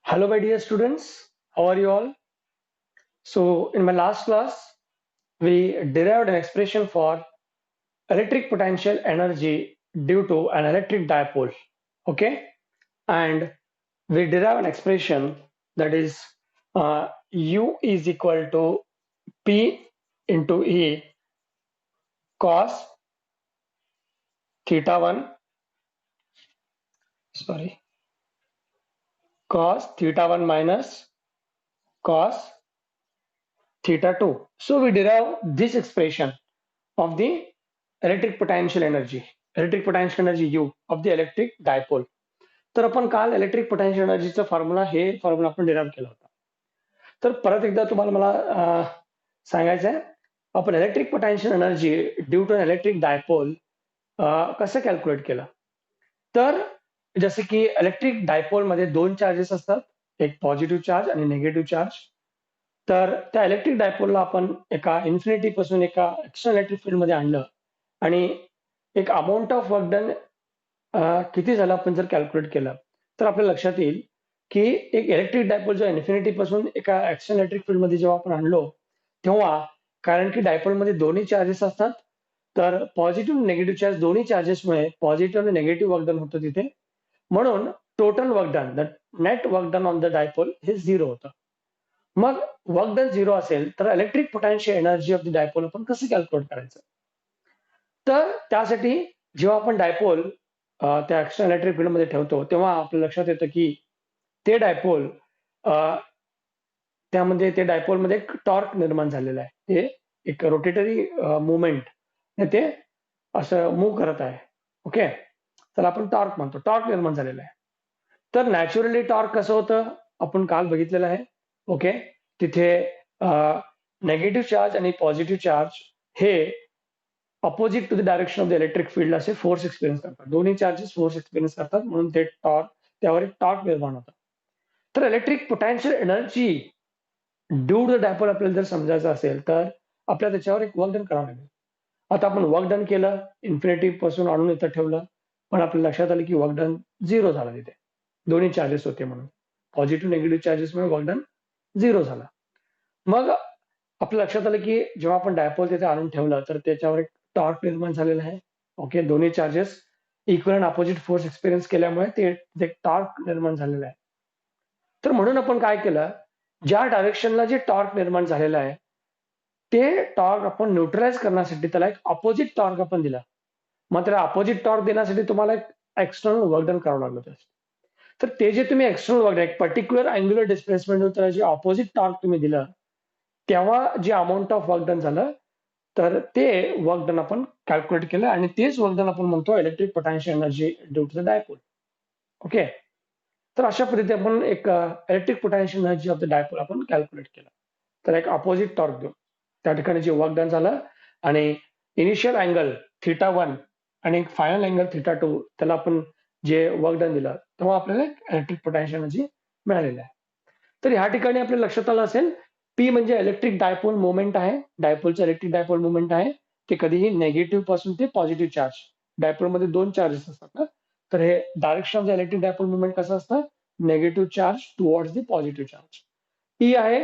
Hello, my dear students. How are you all? So, in my last class, we derived an expression for electric potential energy due to an electric dipole. Okay, and we derive an expression that is U is equal to P into E cos theta 1, sorry, cos theta 1 minus cos theta 2. So, we derive this expression of the electric potential energy U of the electric dipole. तर आपण काल electric potential एनर्जीचा formula आपण derive केला होता. तर परत एकदा तुम्हाला मला सांगायचं आहे, आपण electric potential energy due to electric dipole कसं कॅल्क्युलेट केलं. तर जसे की इलेक्ट्रिक डायपोल मध्ये दोन चार्जेस असतात, एक पॉझिटिव्ह चार्ज आणि निगेटिव्ह चार्ज. तर त्या इलेक्ट्रिक डायपोलला आपण एका इन्फिनिटी पासून एका एक्स्ट्रा इलेक्ट्रिक फील्ड मध्ये आणलं आणि एक अमाऊंट ऑफ वर्क डन किती झालं आपण जर कॅल्क्युलेट केलं तर आपल्या लक्षात येईल की एक इलेक्ट्रिक डायपोल जेव्हा इन्फिनिटी पासून एका एक्स्ट्रा इलेक्ट्रिक फील्ड मध्ये जेव्हा आपण आणलो तेव्हा, कारण की डायपोल मध्ये दोन्ही चार्जेस असतात, तर पॉझिटिव्ह निगेटिव्ह चार्ज दोन्ही चार्जेसमुळे पॉझिटिव्ह आणि निगेटिव्ह वर्क डन होतं तिथे. म्हणून total work done, the net work done on the dipole हे 0 होतं. मग वर्क डन 0 असेल तर electric potential energy of the dipole आपण कसं कॅल्क्युलेट करायचं. तर त्यासाठी जेव्हा आपण डायपोल त्या एक्स्ट्रा इलेक्ट्रिक फील्ड मध्ये ठेवतो तेव्हा आपल्या लक्षात येतं की ते डायपोल त्यामध्ये ते डायपोल मध्ये एक टॉर्क निर्माण झालेला आहे. ते एक रोटेटरी मुवमेंट ते असं मूव्ह करत आहे. ओके, तर आपण टॉर्क म्हणतो, टॉर्क निर्माण झालेला आहे. तर नॅचरली टॉर्क कसं होतं आपण काल बघितलेलं आहे. ओके, तिथे नेगेटिव्ह चार्ज आणि पॉझिटिव्ह चार्ज हे opposite to the direction of the electric field असे फोर्स एक्सपिरियन्स करतात. दोन्ही चार्जेस फोर्स एक्सपिरियन्स करतात, म्हणून ते टॉर्क, त्यावर एक टॉर्क निर्माण होतं. तर electric potential energy due to the dipole आपल्याला जर समजायचं असेल तर आपल्याला त्याच्यावर एक वर्क डन करावं लागेल. आता आपण वर्क डन केलं, इन्फिनिटी पासून आणून इथं ठेवलं, पण आपल्या लक्षात आलं की वर्क डन 0 झाला तिथे, दोन्ही चार्जेस होते म्हणून. पॉझिटिव्ह निगेटिव्ह चार्जेसमुळे वर्क डन 0 झाला. मग आपल्या लक्षात आलं की जेव्हा आपण डायपोल तिथे आणून ठेवलं तर त्याच्यावर एक टॉर्क निर्माण झालेला आहे. ओके, दोन्ही charges equal and opposite force experience केल्यामुळे ते टॉर्क निर्माण झालेलं आहे. तर म्हणून आपण काय केलं, ज्या डायरेक्शनला जे टॉर्क निर्माण झालेलं आहे ते टॉर्क आपण न्यूट्रलाइज करण्यासाठी त्याला एक अपोजिट टॉर्क आपण दिला. मग त्याला अपोजिट टॉर्क देण्यासाठी तुम्हाला एक एक्सटर्नल वर्क डन करावं लागलं होतं. तर ते जे तुम्ही एक्सटर्नल वर्क, एक पर्टिक्युलर अँग्युलर डिस्प्लेसमेंट त्याला जे अपोजिट टॉर्क तुम्ही दिलं तेव्हा जे अमाऊंट ऑफ वर्क डन झालं तर ते वर्क डन आपण कॅल्क्युलेट केलं आणि तेच वर्क डन आपण म्हणतो electric potential energy due to the dipole. Okay, तर अशा पद्धतीने आपण एक electric potential energy of the dipole आपण कॅल्क्युलेट केलं. तर एक अपोजिट टॉर्क देऊ, त्या ठिकाणी जे वर्क डन झालं आणि इनिशियल अँगल थीटा 1 आणि फायनल अँगल थीटा 2 त्याला आपण जे वर्क डन दिलं तेव्हा आपल्याला इलेक्ट्रिक पोटेन्शियल एनर्जी मिळालेली आहे. तर ह्या ठिकाणी आपल्या लक्षात आलं असेल, पी म्हणजे इलेक्ट्रिक डायपोल मोमेंट आहे, डायपोलचं इलेक्ट्रिक डायपोल मोमेंट आहे. ते कधीही निगेटिव्ह पासून ते पॉझिटिव्ह चार्ज, डायपोलमध्ये दोन चार्जेस असतात ना, तर हे direction of the electric dipole moment कसं असतं, negative charge towards the positive charge. E आहे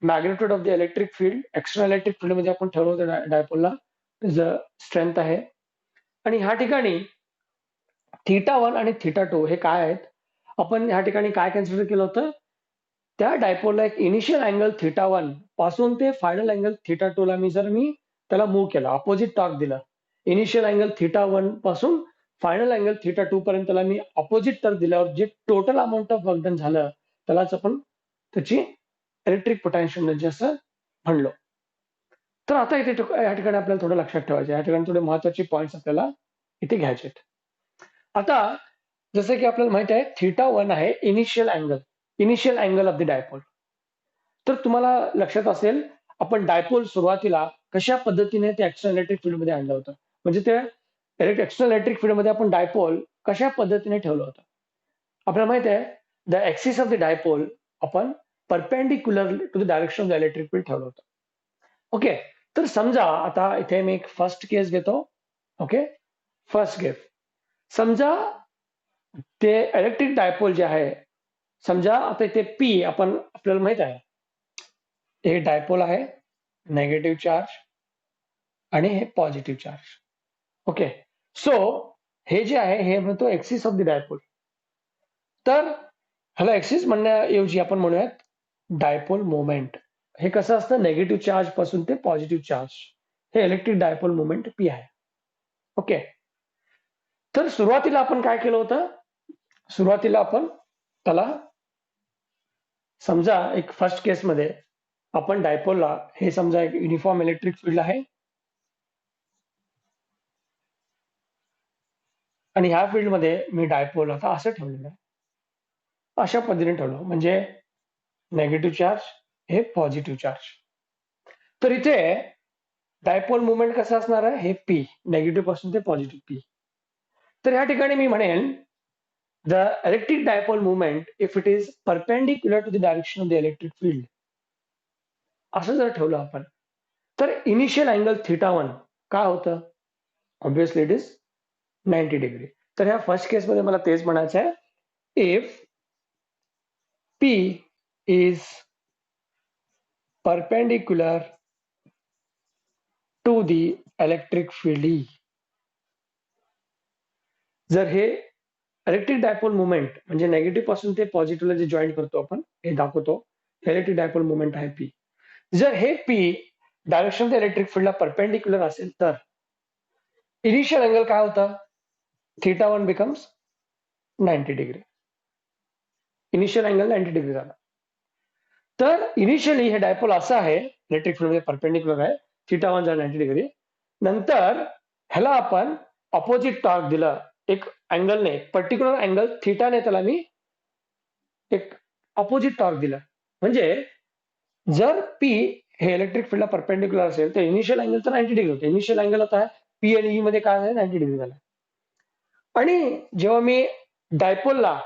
magnitude of the electric field, external electric field मध्ये आपण ठरवतो डायपोलला स्ट्रेंथ आहे. आणि ह्या ठिकाणी थीटा 1 आणि थीटा 2 हे काय आहेत, आपण ह्या ठिकाणी काय कन्सिडर केलं होतं, त्या डायपोलला एक इनिशियल अँगल थीटा 1 पासून ते फायनल अँगल थीटा 2 ला मी त्याला मूव्ह केला, अपोजिट टॉर्क दिला. इनिशियल अँगल थीटा 1 पासून फायनल अँगल थीटा 2 पर्यंत त्याला मी अपोजिट टॉर्क दिल्यावर जे total amount of work done झालं त्यालाच आपण त्याची इलेक्ट्रिक पोटेन्शियल एनर्जी असं म्हणलो. तर आता इथे या ठिकाणी आपल्याला थोडं लक्षात ठेवायचं, या ठिकाणी थोडे महत्वाचे पॉईंट्स आपल्याला इथे घ्यायचे. आता जसं की आपल्याला माहित आहे थीटा 1 आहे initial angle of the dipole. तर तुम्हाला लक्षात असेल आपण डायपोल सुरुवातीला कशा पद्धतीने ते एक्स्टर्नल इलेक्ट्रिक फील्ड मध्ये आणलं होतं, म्हणजे ते एक्स्टर्नल इलेक्ट्रिक फील्ड मध्ये आपण डायपोल कशा पद्धतीने ठेवलं होतं. आपल्याला माहित आहे the axis of the dipole आपण perpendicular to the direction of the electric field ठेवलं होतं. ओके, तर समजा आता इथे मी एक फर्स्ट केस घेतो. ओके, फर्स्ट केस समजा ते इलेक्ट्रिक डायपोल जे आहे समजा आता इथे P आपण आपल्याला माहित आहे, हे डायपोल आहे, नेगेटिव्ह चार्ज आणि हे पॉझिटिव्ह चार्ज. ओके, सो हे जे आहे हे म्हणतो एक्सिस ऑफ द डायपोल. तर ह्याला एक्सिस म्हणण्याऐवजी आपण म्हणूयात डायपोल मोमेंट. हे कसं असतं, नेगेटिव्ह चार्ज पासून ते पॉझिटिव्ह चार्ज, हे इलेक्ट्रिक डायपोल मोमेंट P आहे. ओके, तर सुरुवातीला आपण काय केलं होतं, सुरुवातीला आपण त्याला समजा एक फर्स्ट केसमध्ये आपण डायपोलला हे समजा एक युनिफॉर्म इलेक्ट्रिक फील्ड आहे आणि ह्या फील्डमध्ये मी डायपोल आता असं ठेवलेलं आहे, अशा पद्धतीने ठेवलं, म्हणजे नेगेटिव्ह चार्ज हे पॉझिटिव्ह चार्ज. तर इथे डायपोल मुवमेंट कसं असणार आहे, हे P, नेगेटिव्ह पासून ते पॉझिटिव्ह P. तर या ठिकाणी मी म्हणेन the electric dipole moment if it is perpendicular to the direction of the electric field, असं जर ठेवलं आपण, तर इनिशियल अँगल θ1 काय होतं, ऑब्विसली इट इज 90 डिग्री. तर ह्या फर्स्ट केसमध्ये मला तेच म्हणायचं आहे, if P is perpendicular to the electric field E, जर हे इलेक्ट्रिक डायपोल मुवमेंट म्हणजे नेगेटिव्ह पासून ते पॉझिटिव्हला जे जॉईन करतो आपण, हे दाखवतो इलेक्ट्रिक डायपोल मुवमेंट आहे P. जर हे P direction of the electric फील्डला परपेंडिक्युलर असेल तर इनिशियल अँगल काय होतं, θ1 becomes 90 degree. Initial angle 90 degree झाला. तर इनिशियली हे डायपोल असं आहे, इलेक्ट्रिक फील्ड परपेंडिक्युलर आहे, θ1 जर 90 डिग्री. नंतर ह्याला आपण ऑपोजिट टॉर्क दिलं, एक अँगलने, पर्टिक्युलर अँगल थीटाने त्याला मी एक ऑपोजिट टॉर्क दिला. म्हणजे जर P हे इलेक्ट्रिक फील्डला परपेंडिक्युलर असेल तर इनिशियल अँगल तर 90 डिग्री होते. इनिशियल अँगल आता P आणि E मध्ये काय आहे, 90 डिग्री झाला. आणि जेव्हा मी डायपोलला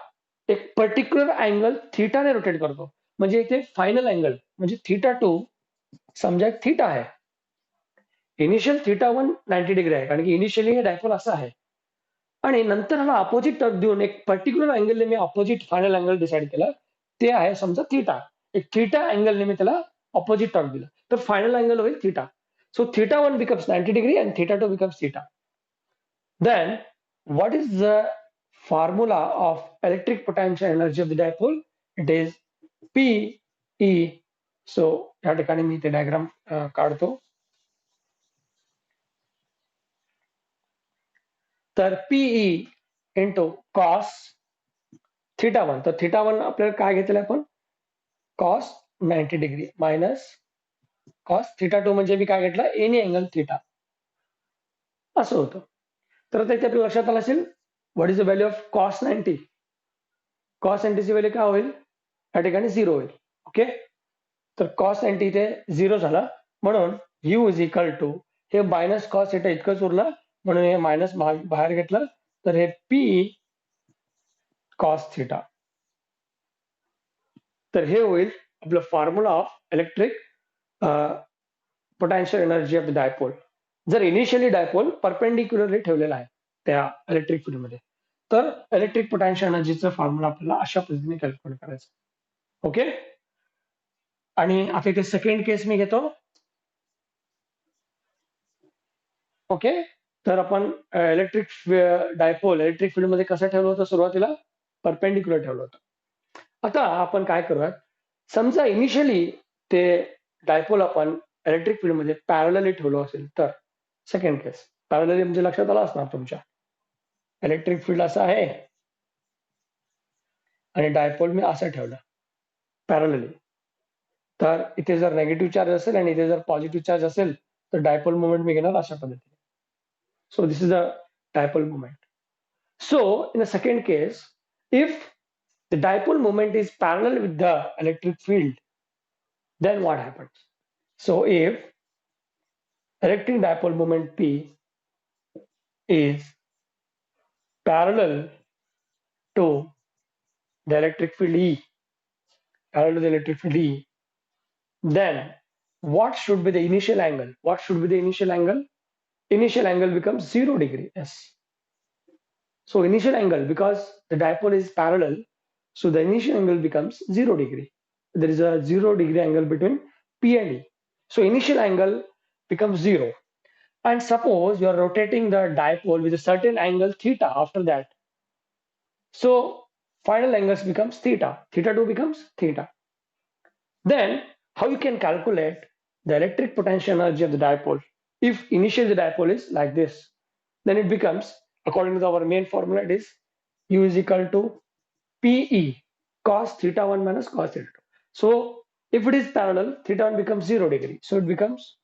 एक पर्टिक्युलर अँगल थीटाने रोटेट करतो, म्हणजे इथे फायनल अँगल म्हणजे θ2 समजा एक थीटा आहे. इनिशियल θ1 90 डिग्री आहे, कारण की इनिशियली हे डायपोल असं आहे, आणि नंतर ह्याला अपोजिट टॉर्क देऊन एक पर्टिक्युलर अँगलने मी अपोजिट फायनल अँगल डिसाईड केला, ते आहे समजा थीटा. एक थीटा अँगलने मी त्याला अपोजिट टॉर्क दिला, तर फायनल अँगल होईल theta. So θ1 becomes 90 degree and θ2 becomes theta. Then what is the formula of electric potential energy of the dipole? It is PE. So या ठिकाणी मी ते डायग्राम काढतो. तर PE इंटू कॉस θ1, तर θ1 आपल्याला काय घेतलं आपण, कॉस 90 डिग्री मायनस कॉस θ2 म्हणजे मी काय घेतलं, एनी अँगल थीटा, असं होतं. तर आता इथे आपल्या लक्षात आलं असेल what is the value of cos 90. Cos 90 ची व्हॅल्यू काय होईल, या ठिकाणी 0 होईल. ओके, तर कॉस 90 इथे 0 झाला, म्हणून U इज इक्वल टू हे मायनस कॉस थिटा इतकंच उरलं, म्हणून हे मायनस बाहेर घेतलं, तर हे P कॉस थिटा. तर हे होईल आपलं formula of electric potential energy of the dipole. जर इनिशियली डायपोल परपेंडिक्युलरली ठेवलेला आहे त्या इलेक्ट्रिक फील्डमध्ये, तर इलेक्ट्रिक पोटेन्शियल एनर्जीचा फॉर्म्युला आपल्याला अशा पद्धतीने कॅल्क्युलेट करायचा. ओके, आणि आता इथे सेकंड केस मी घेतो. ओके, तर आपण इलेक्ट्रिक डायपोल इलेक्ट्रिक फील्ड मध्ये कसं ठेवलं होतं, सुरुवातीला परपेंडिक्युलर ठेवलं होतं. आता आपण काय करूयात, समजा इनिशियली ते डायपोल आपण इलेक्ट्रिक फील्ड मध्ये पॅरलली ठेवलं असेल तर, सेकंड केस पॅरलली म्हणजे लक्षात आलं असणार तुमच्या, इलेक्ट्रिक फील्ड असं आहे आणि डायपोल मी असं ठेवलं पॅरलली, तर इथे जर नेगेटिव्ह चार्ज असेल आणि इथे जर पॉझिटिव्ह चार्ज असेल तर डायपोल मुवमेंट मी घेणार अशा पद्धतीने. So this is the dipole moment. So in the second case, if the dipole moment is parallel with the electric field, then what happens? So if electric dipole moment P is parallel to the electric field E, parallel to the electric field E, then what should be the initial angle? What should be the initial angle? Initial angle becomes 0 degree. Yes. So initial angle, because the dipole is parallel, So the initial angle becomes 0 degree. There is a 0 degree angle between P and E. So initial angle becomes 0. And suppose you are rotating the dipole with a certain angle theta after that. So final angles becomes theta. Theta 2 becomes theta. Then how you can calculate the electric potential energy of the dipole? If initially the dipole is like this, then it becomes, according to our main formula, it is U is equal to PE cos theta 1 minus cos theta 2. So if it is parallel, theta 1 becomes 0 degree. So it becomes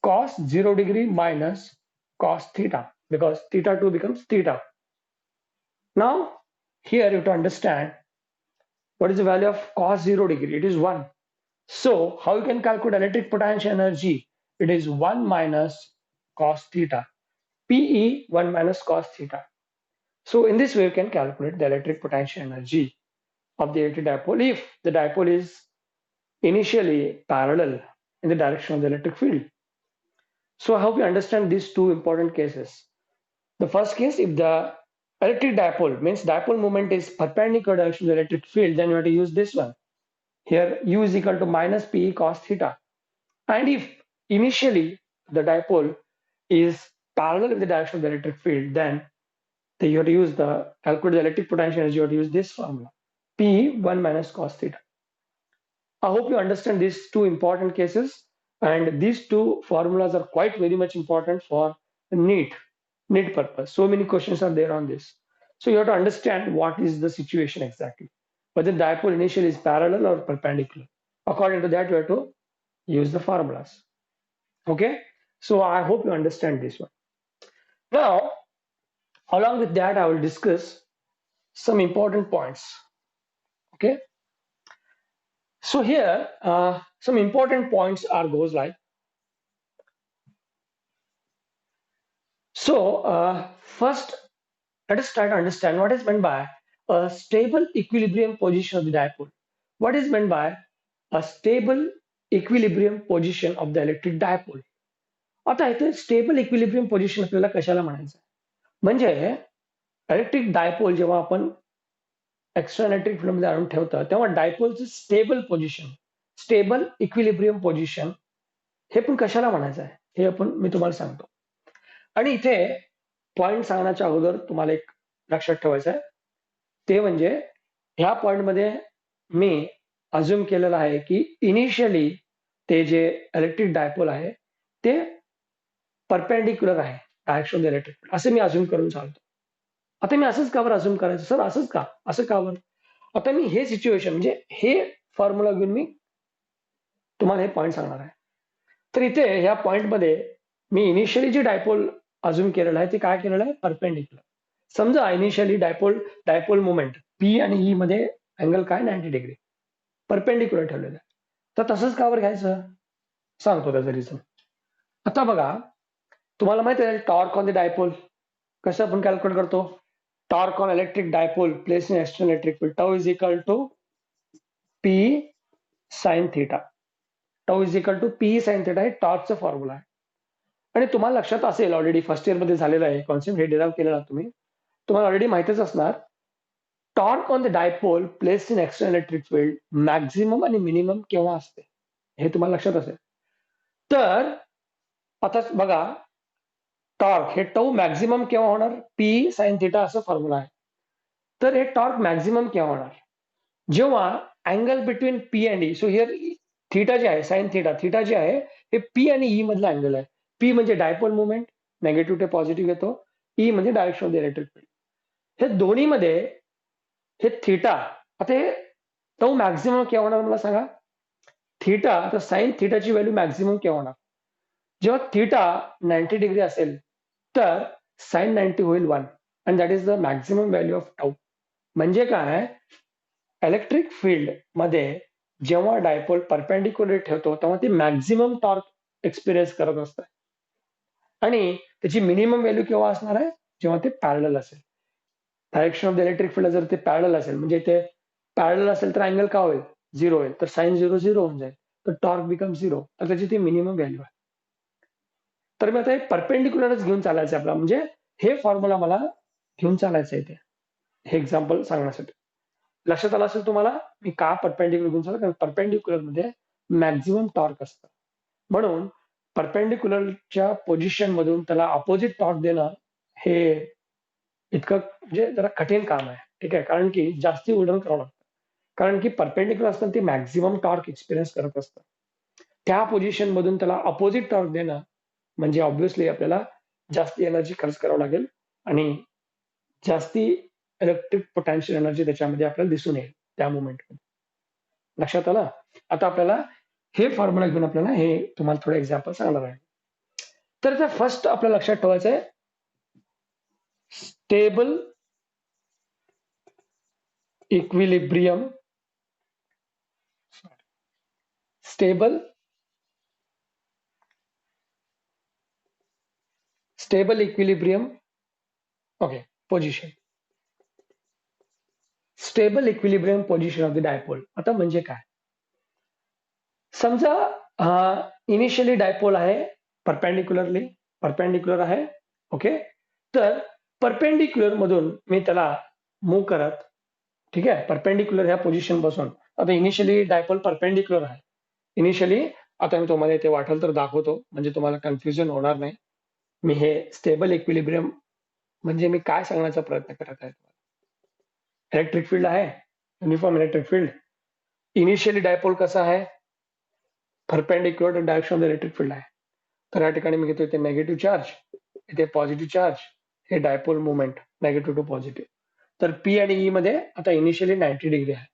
cos 0 degree minus cos theta, because theta 2 becomes theta. Now here you have to understand what is the value of cos 0 degree. It is 1. So how you can calculate electric potential energy? It is 1 minus cos theta. PE 1 minus cos theta. So in this way you can calculate the electric potential energy of the electric dipole if the dipole is initially parallel in the direction of the electric field. So I hope you understand these two important cases. The first case, if the electric dipole means dipole moment is perpendicular direction to the electric field, then you have to use this one. Here U is equal to minus PE cos theta. And if initially the dipole is parallel with the direction of the electric field, then you have to use the calculate the electric potential energy, you have to use this formula, P 1 minus cos theta. I hope you understand these two important cases, and these two formulas are quite very much important for NEET purpose. So many questions are there on this. So you have to understand what is the situation exactly, whether dipole initially is parallel or perpendicular. According to that, you have to use the formulas. Okay, so I hope you understand this one. Now, along with that, I will discuss some important points. Okay, so here some important points are goes like, so first let us try to understand what is meant by a stable equilibrium position of the dipole. What is meant by a stable equilibrium position of the electric dipole? आता इथे stable equilibrium position आपल्याला कशाला म्हणायचं, म्हणजे electric dipole जेव्हा आपण extra electric field मध्ये आणून ठेवतो तेव्हा डायपोलचं stable position, stable equilibrium position हे पण कशाला म्हणायचं आहे हे आपण मी तुम्हाला सांगतो. आणि इथे पॉइंट सांगण्याच्या अगोदर तुम्हाला एक लक्षात ठेवायचं आहे, ते म्हणजे ह्या पॉइंट मध्ये मी अज्युम केलेलं आहे की इनिशियली ते जे इलेक्ट्रिक डायपोल आहे ते परपेंडिक्युलर आहे direction of the electric field, असं मी अज्युम करून चालतो. आता मी असंच का बरं अज्युम करायचं सर, असंच का, असं का बरं? आता मी हे सिच्युएशन म्हणजे हे फॉर्म्युला घेऊन मी तुम्हाला हे पॉईंट सांगणार आहे. तर इथे ह्या पॉईंटमध्ये मी इनिशियली जे डायपोल अज्युम केलेलं आहे ते काय केलेलं आहे, परपेंडिक्युलर. समजा इनिशियली डायपोल मुवमेंट पी आणि ई मध्ये अँगल काय 90 डिग्री परपेंडिक्युलर ठेवलेलं आहे. तर तसंच का बरं घ्यायचं सांगतो त्याचं रिझन. आता बघा, तुम्हाला माहिती आहे टॉर्क ऑन द डायपोल कसं आपण कॅल्क्युलेट करतो. Torque on electric dipole place in external electric field, tau is equal to P sine theta. Tau is equal to P sine theta हे टॉर्कचा फॉर्म्युला आहे. आणि तुम्हाला लक्षात असेल ऑलरेडी फर्स्ट इयर मध्ये झालेलं आहे कॉन्सेप्ट, हे डिराइव्ह केलेला तुम्ही, तुम्हाला ऑलरेडी माहितीच असणार. Torque on the dipole place in external electric field maximum आणि मिनिमम केव्हा असते हे तुम्हाला लक्षात असेल. तर आता बघा, टॉर्क हे टाऊ मॅक्झिमम केव्हा होणार, पी साइन थिटा असं फॉर्म्युला आहे. तर हे टॉर्क मॅक्झिमम केव्हा होणार, जेव्हा angle between P and E, so here theta जे आहे साइन थिटा, थिटा जे आहे हे पी आणि ई मधला अँगल आहे. पी म्हणजे डायपोल मुवमेंट, नेगेटिव्ह ते पॉझिटिव्ह येतो, ई म्हणजे direction of the electric field. हे दोन्ही मध्ये हे थिटा, आता हे टाऊ मॅक्झिमम केव्हा होणार मला सांगा. थिटा, तर साइन थिटाची व्हॅल्यू मॅक्झिमम केव्हा होणार, जेव्हा थिटा 90 डिग्री असेल तर साइन 90 होईल 1 and that is the maximum value of tau. म्हणजे काय, इलेक्ट्रिक फील्ड मध्ये जेव्हा डायपोल परपेंडिक्युलर ठेवतो तेव्हा ते मॅक्झिमम टॉर्क एक्सपिरियन्स करत असतं. आणि त्याची मिनिमम व्हॅल्यू केव्हा असणार आहे, जेव्हा ते पॅरलल असेल. Direction of the electric field जर ते पॅरलल असेल, म्हणजे ते पॅरलल असेल तर अँगल का होईल, 0 होईल, तर साइन 0 0 होऊन जाईल, तर टॉर्क बिकम 0, तर त्याची ती मिनिमम व्हॅल्यू आहे. तर मी आता हे परपेंडिक्युलरच घेऊन चालायचं आपला, म्हणजे हे फॉर्म्युला मला घेऊन चालायचं आहे ते, हे एक्झाम्पल सांगण्यासाठी. लक्षात आलं असेल तुम्हाला मी का परपेंडिक्युलर घेऊन चाललो, कारण परपेंडिक्युलर मध्ये मॅक्झिमम टॉर्क असतं. म्हणून परपेंडिक्युलरच्या पोझिशन मधून त्याला अपोजिट टॉर्क देणं हे इतकं म्हणजे जरा कठीण काम आहे. ठीक आहे, कारण की जास्ती उड्डाण करावं लागतं. कारण की परपेंडिक्युलर असताना ते मॅक्झिमम टॉर्क एक्सपिरियन्स करत असतं. त्या पोझिशन मधून त्याला अपोजिट टॉर्क देणं म्हणजे ऑब्व्हियसली आपल्याला जास्ती एनर्जी खर्च करावं लागेल आणि जास्ती इलेक्ट्रिक पोटेन्शियल एनर्जी त्याच्यामध्ये आपल्याला दिसून येईल त्या मोमेंटमध्ये. लक्षात आलं? आता आपल्याला हे फॉर्म्युला घेऊन आपल्याला हे तुम्हाला थोडे एक्झाम्पल सांगणार आहे. तर फर्स्ट आपल्याला लक्षात ठेवायचं आहे stable equilibrium stable equilibrium okay position stable equilibrium position of the dipole. आता म्हणजे काय? समजा इनिशियली डायपोल आहे परपेंडिक्युलर आहे. ओके, तर परपेंडिक्युलर मधून मी त्याला मूव्ह करत, ठीक आहे, परपेंडिक्युलर ह्या पोझिशन पासून. आता इनिशियली डायपोल परपेंडिक्युलर आहे. इनिशियली आता मी तुम्हाला इथे वाटेल तर दाखवतो म्हणजे तुम्हाला कन्फ्युजन होणार नाही. मी हे स्टेबल इक्विलिब्रियम म्हणजे मी काय सांगण्याचा प्रयत्न करत आहे. इलेक्ट्रिक फील्ड आहे, uniform electric field. Initially dipole कसा आहे? Perpendicular direction of the electric field आहे. तर या ठिकाणी मी घेतो इथे नेगेटिव्ह चार्ज, इथे पॉझिटिव्ह चार्ज, हे dipole moment negative to positive. तर पी आणि ई मध्ये आता इनिशियली 90 डिग्री आहे.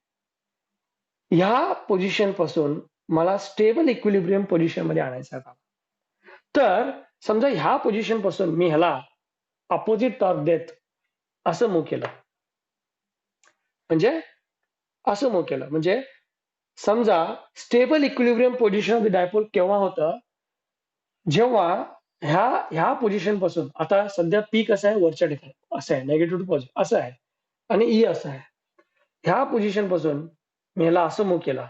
ह्या पोझिशन पासून मला स्टेबल इक्विलिब्रियम पोझिशन मध्ये आणायचं आहे. तर समजा ह्या पोझिशन पासून मी ह्याला अपोजिट टॉर्क देत असं मूव्ह केलं, म्हणजे असं मूव्ह केलं म्हणजे समजा stable equilibrium position of the dipole केव्हा होतं? जेव्हा ह्या पोझिशन पासून आता सध्या पी कसं आहे वरच्या ठिकाणी असं आहे, निगेटिव्ह टू पॉझिटिव्ह असं आहे आणि ई असं आहे. ह्या पोझिशन पासून मी ह्याला असं मूव्ह केला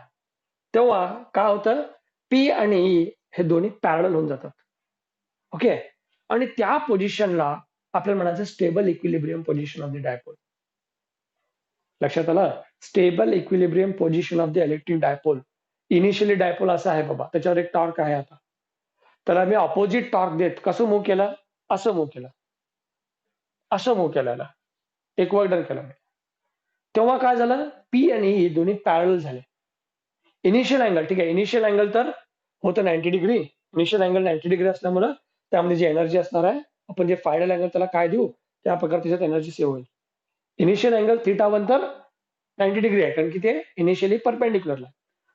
तेव्हा काय होतं? पी आणि ई हे दोन्ही पॅरलल होऊन जातात. ओके, आणि त्या पोझिशनला आपल्याला म्हणायचं stable equilibrium position of the dipole. लक्षात आलं? Stable equilibrium position of the electric dipole. Initially dipole असा आहे बाबा, त्याच्यावर एक टॉर्क आहे. आता त्याला मी अपोजिट टॉर्क देत कसं मूव्ह केलं? असं मूव्ह केलं, असं मूव्ह केलं, एक वर्क डन केलं. तेव्हा काय झालं? पी आणि ई दोन्ही पॅरलल झाले. इनिशियल अँगल, ठीक आहे, इनिशियल अँगल तर होतं 90 डिग्री. इनिशियल अँगल 90 डिग्री असल्यामुळे त्यामध्ये जी एनर्जी असणार आहे, आपण जे फायनल अँगल त्याला काय देऊ त्या प्रकारे त्याच्यात एनर्जी सेव्ह होईल. इनिशियल अँगल θ1 तर 90 डिग्री आहे, कारण की ते इनिशियली परपेंडिक्युलरला.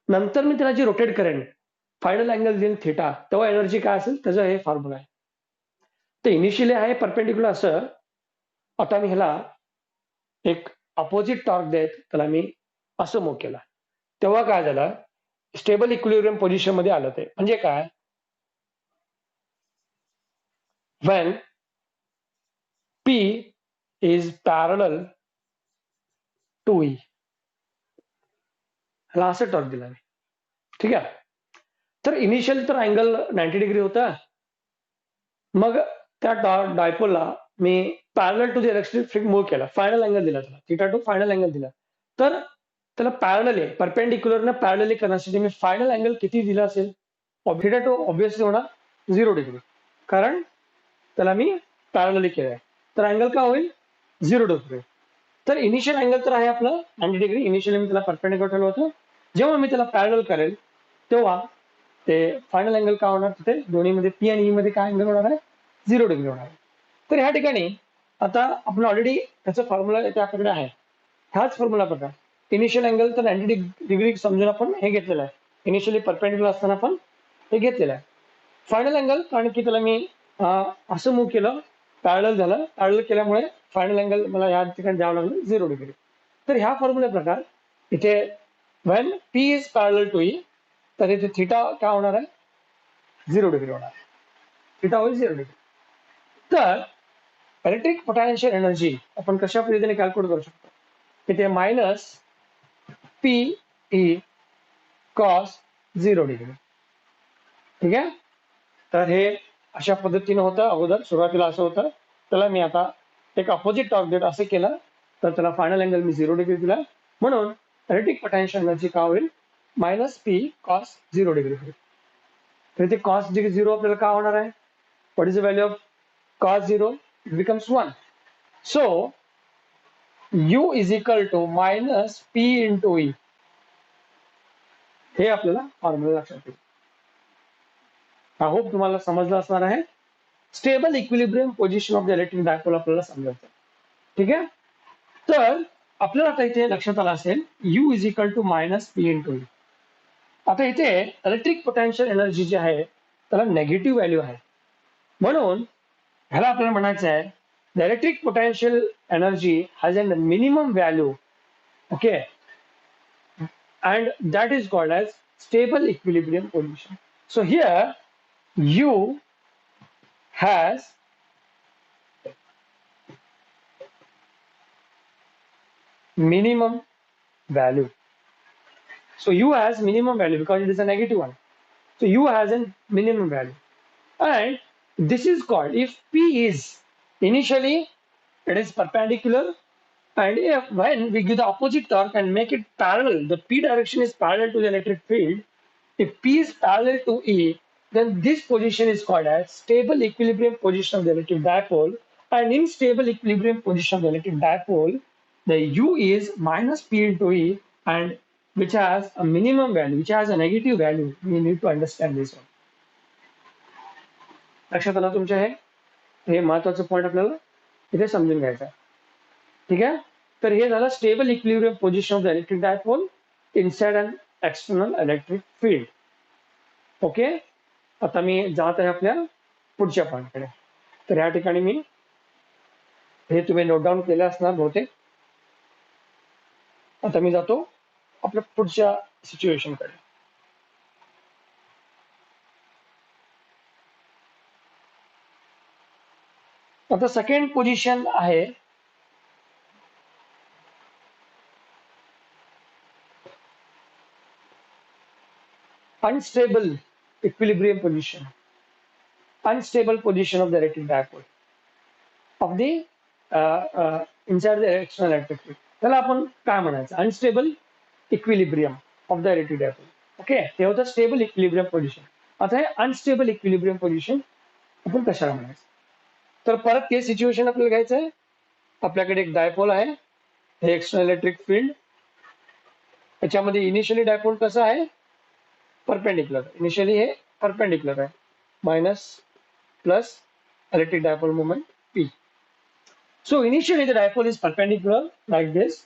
नंतर मी त्याला जे रोटेट करेन फायनल अँगल देईन थिटा, तेव्हा एनर्जी काय असेल त्याचं हे फॉर्म्युला आहे. तर इनिशियली आहे परपेंडिक्युलर असं. आता मी ह्याला एक अपोजिट टॉर्क देत त्याला मी असं मूव्ह केला तेव्हा काय झालं? स्टेबल इक्विलिब्रियम पोझिशन मध्ये आलं. ते म्हणजे काय? when P is parallel to E. ह्याला असं टॉर्क दिला मी, ठीक आहे. तर इनिशियल तर अँगल 90 डिग्री होता. मग त्या डायपोलला मी parallel to the electric field move केला, फायनल अँगल दिला त्याला, थिटा टू फायनल अँगल दिला. तर त्याला पॅरलल आहे, परपेंडिक्युलरने पॅरलली करण्यासाठी मी फायनल अँगल किती दिला असेल? थिटा टू ऑब्व्हियसली होणार 0 डिग्री, कारण त्याला मी पॅरलली केलंय. तर अँगल काय होईल? 0 डिग्री. तर इनिशियल अँगल तर आहे आपलं 90 डिग्री. इनिशियली मी त्याला परपेंडिक्युलर ठेवलं होतं. जेव्हा मी त्याला पॅरलल करेल तेव्हा ते फायनल अँगल काय होणार? तिथे दोन्हीमध्ये पी आणि ई मध्ये काय अँगल होणार आहे? 0 डिग्री होणार आहे. तर ह्या ठिकाणी आता आपण ऑलरेडी त्याचा फॉर्म्युला आपल्याकडे आहे. हाच फॉर्म्युला बघा. इनिशियल अँगल तर 90 डिग्री समजून आपण हे घेतलेलं आहे. इनिशियली परपेंडिक्युलर असताना आपण हे घेतलेलं आहे. फायनल अँगल कारण की त्याला मी असं मूव्ह केलं, पॅरलल झालं, पॅरलल केल्यामुळे फायनल अँगल मला या ठिकाणी द्यावं लागलं 0 डिग्री. तर ह्या फॉर्म्युला प्रकार इथे when P is parallel to E, तर इथे थिटा काय होणार आहे? 0 डिग्री होणार आहे. थिटा होईल 0 डिग्री. तर इलेक्ट्रिक पोटेन्शियल एनर्जी आपण कशा पद्धतीने कॅल्क्युलेट करू शकतो? इथे minus P E cos 0 degree, ठीक आहे. तर हे अशा पद्धतीने होतं. अगोदर सुरुवातीला असं होतं, त्याला मी आता एक अपोजिट टॉर्क देत असं केलं तर त्याला फायनल अँगल मी 0 डिग्री दिला. म्हणून इलेक्ट्रिक पोटेन्शियल एनर्जी काय होईल मायनस पी कॉस 0 डिग्री होईल. तर इथे कॉस 0 आपल्याला काय होणार आहे what is the value of cos 0 it becomes 1. So u is equal to minus p into e. हे आपल्याला फॉर्म्युला लक्षात ठेवा. आय होप तुम्हाला समजलं असणार आहे. Stable equilibrium position of the electric dipole आपल्याला समजायचं. ठीक आहे. तर आपल्याला आता इथे लक्षात आलं असेल u is equal to minus P into E. आता इथे इलेक्ट्रिक पोटेन्शियल एनर्जी जी आहे त्याला नेगेटिव्ह व्हॅल्यू आहे. म्हणून ह्याला आपल्याला म्हणायचं आहे the electric potential energy has a minimum value, okay, and that is called as stable equilibrium position. So here u has minimum value. So u has minimum value because it is a negative one. So u has a minimum value, and this is called, if p is initially it is perpendicular, and if when we give the opposite torque and make it parallel, the p direction is parallel to the electric field, if p is parallel to e, then this position is called as stable equilibrium position of the electric dipole. And in stable equilibrium position of the electric dipole, the u is minus p into e, and which has a minimum value, which has a negative value. We need to understand this one. लक्षात आलं तुमच्या हे महत्वाचं point आपल्याला इथे समजून घ्यायचं आहे. ठीक आहे. तर हे झालं stable equilibrium position of the electric dipole inside and external electric field. Okay. आता मी जात आहे आपल्या पुढच्या पॉईंटकडे. तर या ठिकाणी मी हे तुम्ही नोट डाऊन केले असणार बहुतेक. आता मी जातो आपल्या पुढच्या सिच्युएशनकडे. आता सेकंड पोझिशन आहे unstable equilibrium position, unstable position of the electric dipole of the inside the external electric field. त्याला आपण काय म्हणायचं unstable equilibrium of the electric dipole. Okay. ते होतं स्टेबल इक्विलिब्रियम पोझिशन. आता हे अनस्टेबल इक्विलिब्रियम पोझिशन आपण कशाला म्हणायचं. तर परत ते सिच्युएशन आपल्याला घ्यायचं आहे. आपल्याकडे एक डायपोल आहे, हे एक्सटर्नल इलेक्ट्रिक फील्ड. याच्यामध्ये इनिशियली डायपोल कसं आहे परपेंडिकुलर. इनिशियली हे परपेंडिकुलर आहे minus plus electric dipole moment P. So initially the dipole is perpendicular like this.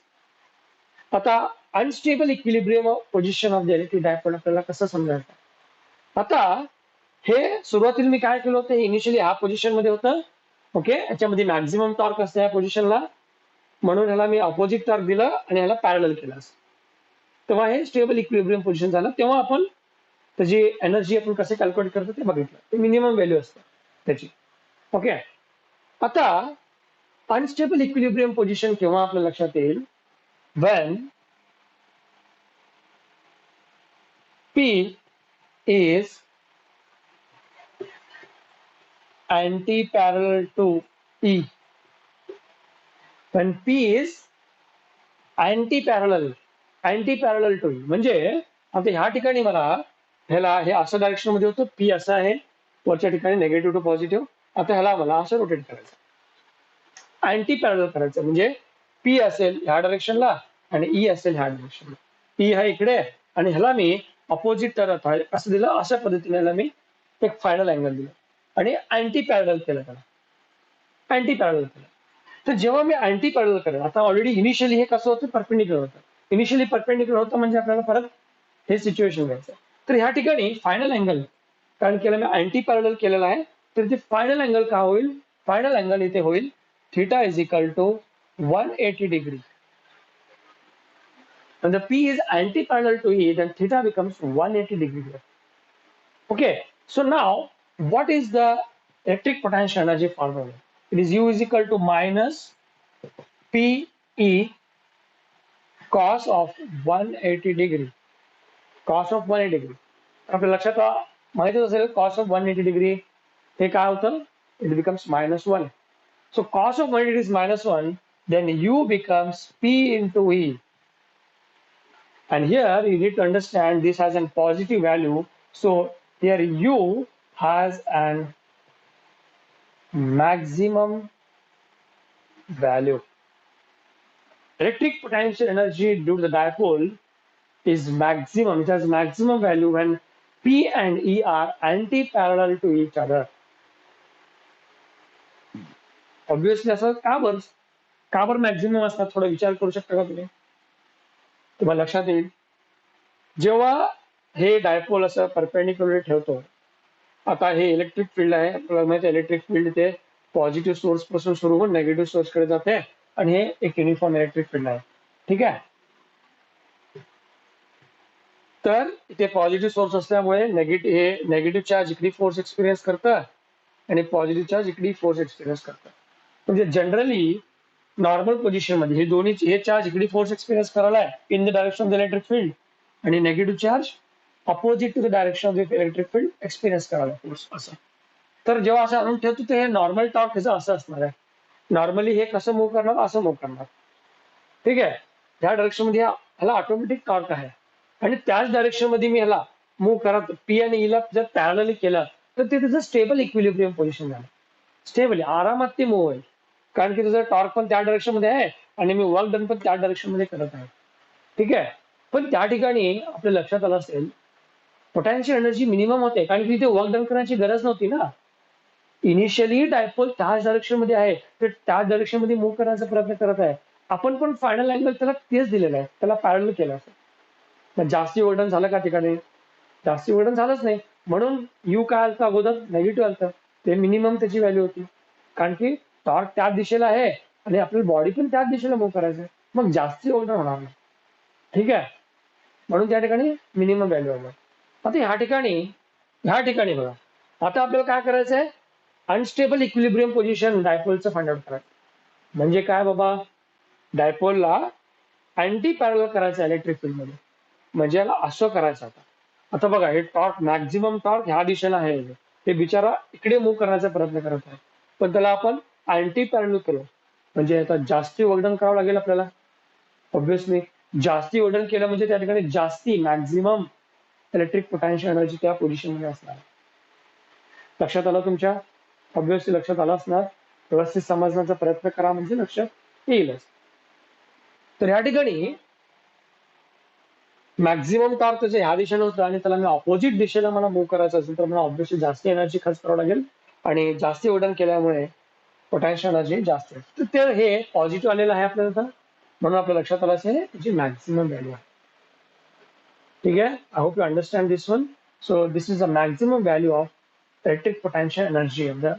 आता unstable equilibrium position of the electric dipole आपल्याला कसं समजायचं. आता हे सुरुवातीला मी काय केलं होतं इनिशियली ह्या पोझिशन मध्ये होतं. ओके. याच्यामध्ये मॅक्झिमम टॉर्क असतं या पोझिशनला, म्हणून ह्याला मी अपोजिट टॉर्क दिलं आणि ह्याला पॅरलल केलं. तेव्हा हे स्टेबल इक्विलिब्रियम पोझिशन झालं. तेव्हा आपण त्याची एनर्जी आपण कसे कॅल्क्युलेट करतो ते बघितलं. ते मिनिमम व्हॅल्यू असतं त्याची. ओके. आता अनस्टेबल इक्विलिब्रियम पोझिशन केव्हा आपल्या लक्षात येईल when P is anti-parallel to E. When P is anti-parallel to E म्हणजे आता ह्या ठिकाणी मला ह्याला हे असं डायरेक्शन मध्ये होतं, P असं आहे वरच्या ठिकाणी निगेटिव्ह टू पॉझिटिव्ह. आता ह्याला मला असं रोटेट करायचं, अँटी पॅरलल करायचं. म्हणजे P असेल ह्या डायरेक्शनला आणि E असेल ह्या डायरेक्शनला. E हा इकडे आणि ह्याला मी अपोजिट टर्न असं दिलं. अशा पद्धतीने ह्याला मी एक फायनल अँगल दिला आणि अँटी पॅरलल केलं त्याला. अँटी पॅरलल केलं. तर जेव्हा मी अँटी पॅरलल करेन, आता ऑलरेडी इनिशियली हे कसं होतं परपेंडिक्युलर होतं. इनिशियली परपेंडिक्युलर होतं म्हणजे आपल्याला परत हे सिच्युएशन घ्यायचं. तर ह्या ठिकाणी फायनल अँगल कारण केलं मी अँटी पॅरलल केलेला आहे, तर इथे फायनल अँगल का होईल. फायनल अँगल इथे होईल theta is equal to 180 degree. When the P is anti-parallel to E, then theta becomes 180 degree here. Okay. So now, what is the electric potential energy formula? It is U is equal to minus P E cos of 180 degree. Cos of 180 degree. आपल्या लक्षात माहितीच असेल cos of 180 degree हे काय होतं. It becomes minus 1. So cos of 180 is minus 1, then U becomes P into E. And here you need to understand this has a positive value. So here U has an maximum value. Electric potential energy due to the dipole is maximum. It has maximum value when P and E are anti-parallel to each other. Obviously असं का बरं maximum असतात थोडा विचार करू शकता का तुम्ही? तुम्हाला लक्षात येईल जेव्हा हे डायपोल असं परपेंडिक्युलर ठेवतो. आता हे इलेक्ट्रिक फील्ड आहे. आपल्याला माहिती आहे इलेक्ट्रिक फील्ड ते पॉझिटिव्ह सोर्स पासून सुरू होऊन नेगेटिव्ह सोर्स कडे जाते आणि हे एक युनिफॉर्म इलेक्ट्रिक फील्ड आहे. ठीक आहे. तर इथे पॉझिटिव्ह सोर्स असल्यामुळे हे नेगेटिव्ह चार्ज इकडे फोर्स एक्सपिरियन्स करतं आणि पॉझिटिव्ह चार्ज इकडे फोर्स एक्सपिरियन्स करतं. म्हणजे जनरली नॉर्मल पोझिशन मध्ये हे दोन्ही हे चार्ज इकडे फोर्स एक्सपिरियन्स करायला आहे in the direction of the electric field आणि negative charge opposite to the direction of the electric field experience करायला फोर्स असं. तर जेव्हा असं आणून ठेवतो ते हे नॉर्मल टॉर्क ह्याचं असं असणार आहे. नॉर्मली हे कसं मूव्ह करणार असं मूव्ह करणार. ठीक आहे. ह्या डायरेक्शन मध्ये ह्याला ऑटोमॅटिक टॉर्क आहे आणि त्याच डायरेक्शन मध्ये मी ह्याला मूव्ह करत पी आणि ईला जर पॅरलली केलं तर ते त्याचं स्टेबल इक्विलिब्रियम पोझिशन झालं. स्टेबल आरामात ते मूव्ह होईल कारण की त्याचा टॉर्क पण त्या डायरेक्शन मध्ये आहे आणि मी वर्क डन पण त्या डायरेक्शन मध्ये करत आहे. ठीक आहे. पण त्या ठिकाणी आपल्या लक्षात आलं असेल पोटेन्शियल एनर्जी मिनिमम होते कारण की तिथे वर्क डन करण्याची गरज नव्हती ना. इनिशियली डायपोल त्याच डायरेक्शन मध्ये आहे तर त्याच डायरेक्शन मध्ये मूव्ह करण्याचा प्रयत्न करत आहे. आपण पण फायनल अँगल त्याला तेच दिलेला आहे त्याला पॅरलल केलं असं. मग जास्ती वर्डन झालं का ठिकाणी? जास्ती वर्डन झालंच नाही म्हणून यू काय आलं अगोदर नेगेटिव्ह आलं ते मिनिमम त्याची व्हॅल्यू होती कारण की टॉर्क त्याच दिशेला आहे आणि आपली बॉडी पण त्याच दिशेला मूव्ह करायचं आहे मग जास्ती वर्डन होणार नाही. ठीक आहे. म्हणून त्या ठिकाणी मिनिमम व्हॅल्यू होणार. आता ह्या ठिकाणी बघा आता आपल्याला काय करायचं आहे अनस्टेबल इक्विलिब्रियम पोझिशन डायपोलचं फाइंड आउट करायचं. म्हणजे काय बाबा डायपोलला अँटी पॅरलल करायचं इलेक्ट्रिक फील्ड मध्ये. म्हणजे याला असं करायचं आता. आता बघा हे टॉर्क मॅक्झिमम टॉर्क ह्या दिशेला आहे हे बिचारा इकडे मूव्ह करण्याचा प्रयत्न करत आहे पण त्याला आपण अँटी पॅरलल केलं म्हणजे आता जास्ती वर्डन करावं लागेल आपल्याला. ऑब्व्हियसली जास्ती वर्डन केलं म्हणजे त्या ठिकाणी जास्ती मॅक्झिमम इलेक्ट्रिक पोटेन्शियल एनर्जी त्या पोझिशन मध्ये असणार. लक्षात आलं तुमच्या? ऑब्व्हियसली लक्षात आलं असणार. व्यवस्थित समजण्याचा प्रयत्न करा म्हणजे लक्षात येईलच. तर या ठिकाणी मॅक्झिमम टॉर्क त्याच्या ह्या दिशेने होतं आणि त्याला मी ऑपोजिट दिशेला मला मूव्ह करायचं असेल तर मला ऑब्व्हियसली जास्त एनर्जी खर्च करावं लागेल आणि जास्ती वर्डन केल्यामुळे पोटेन्शियल एनर्जी जास्त आहे. तर हे पॉझिटिव्ह आलेलं आहे आपल्याला म्हणून आपल्या लक्षात आलं असेल त्याची मॅक्झिमम व्हॅल्यू आहे. ठीक आहे. I hope you understand this one. So this is the maximum value of electric potential energy of the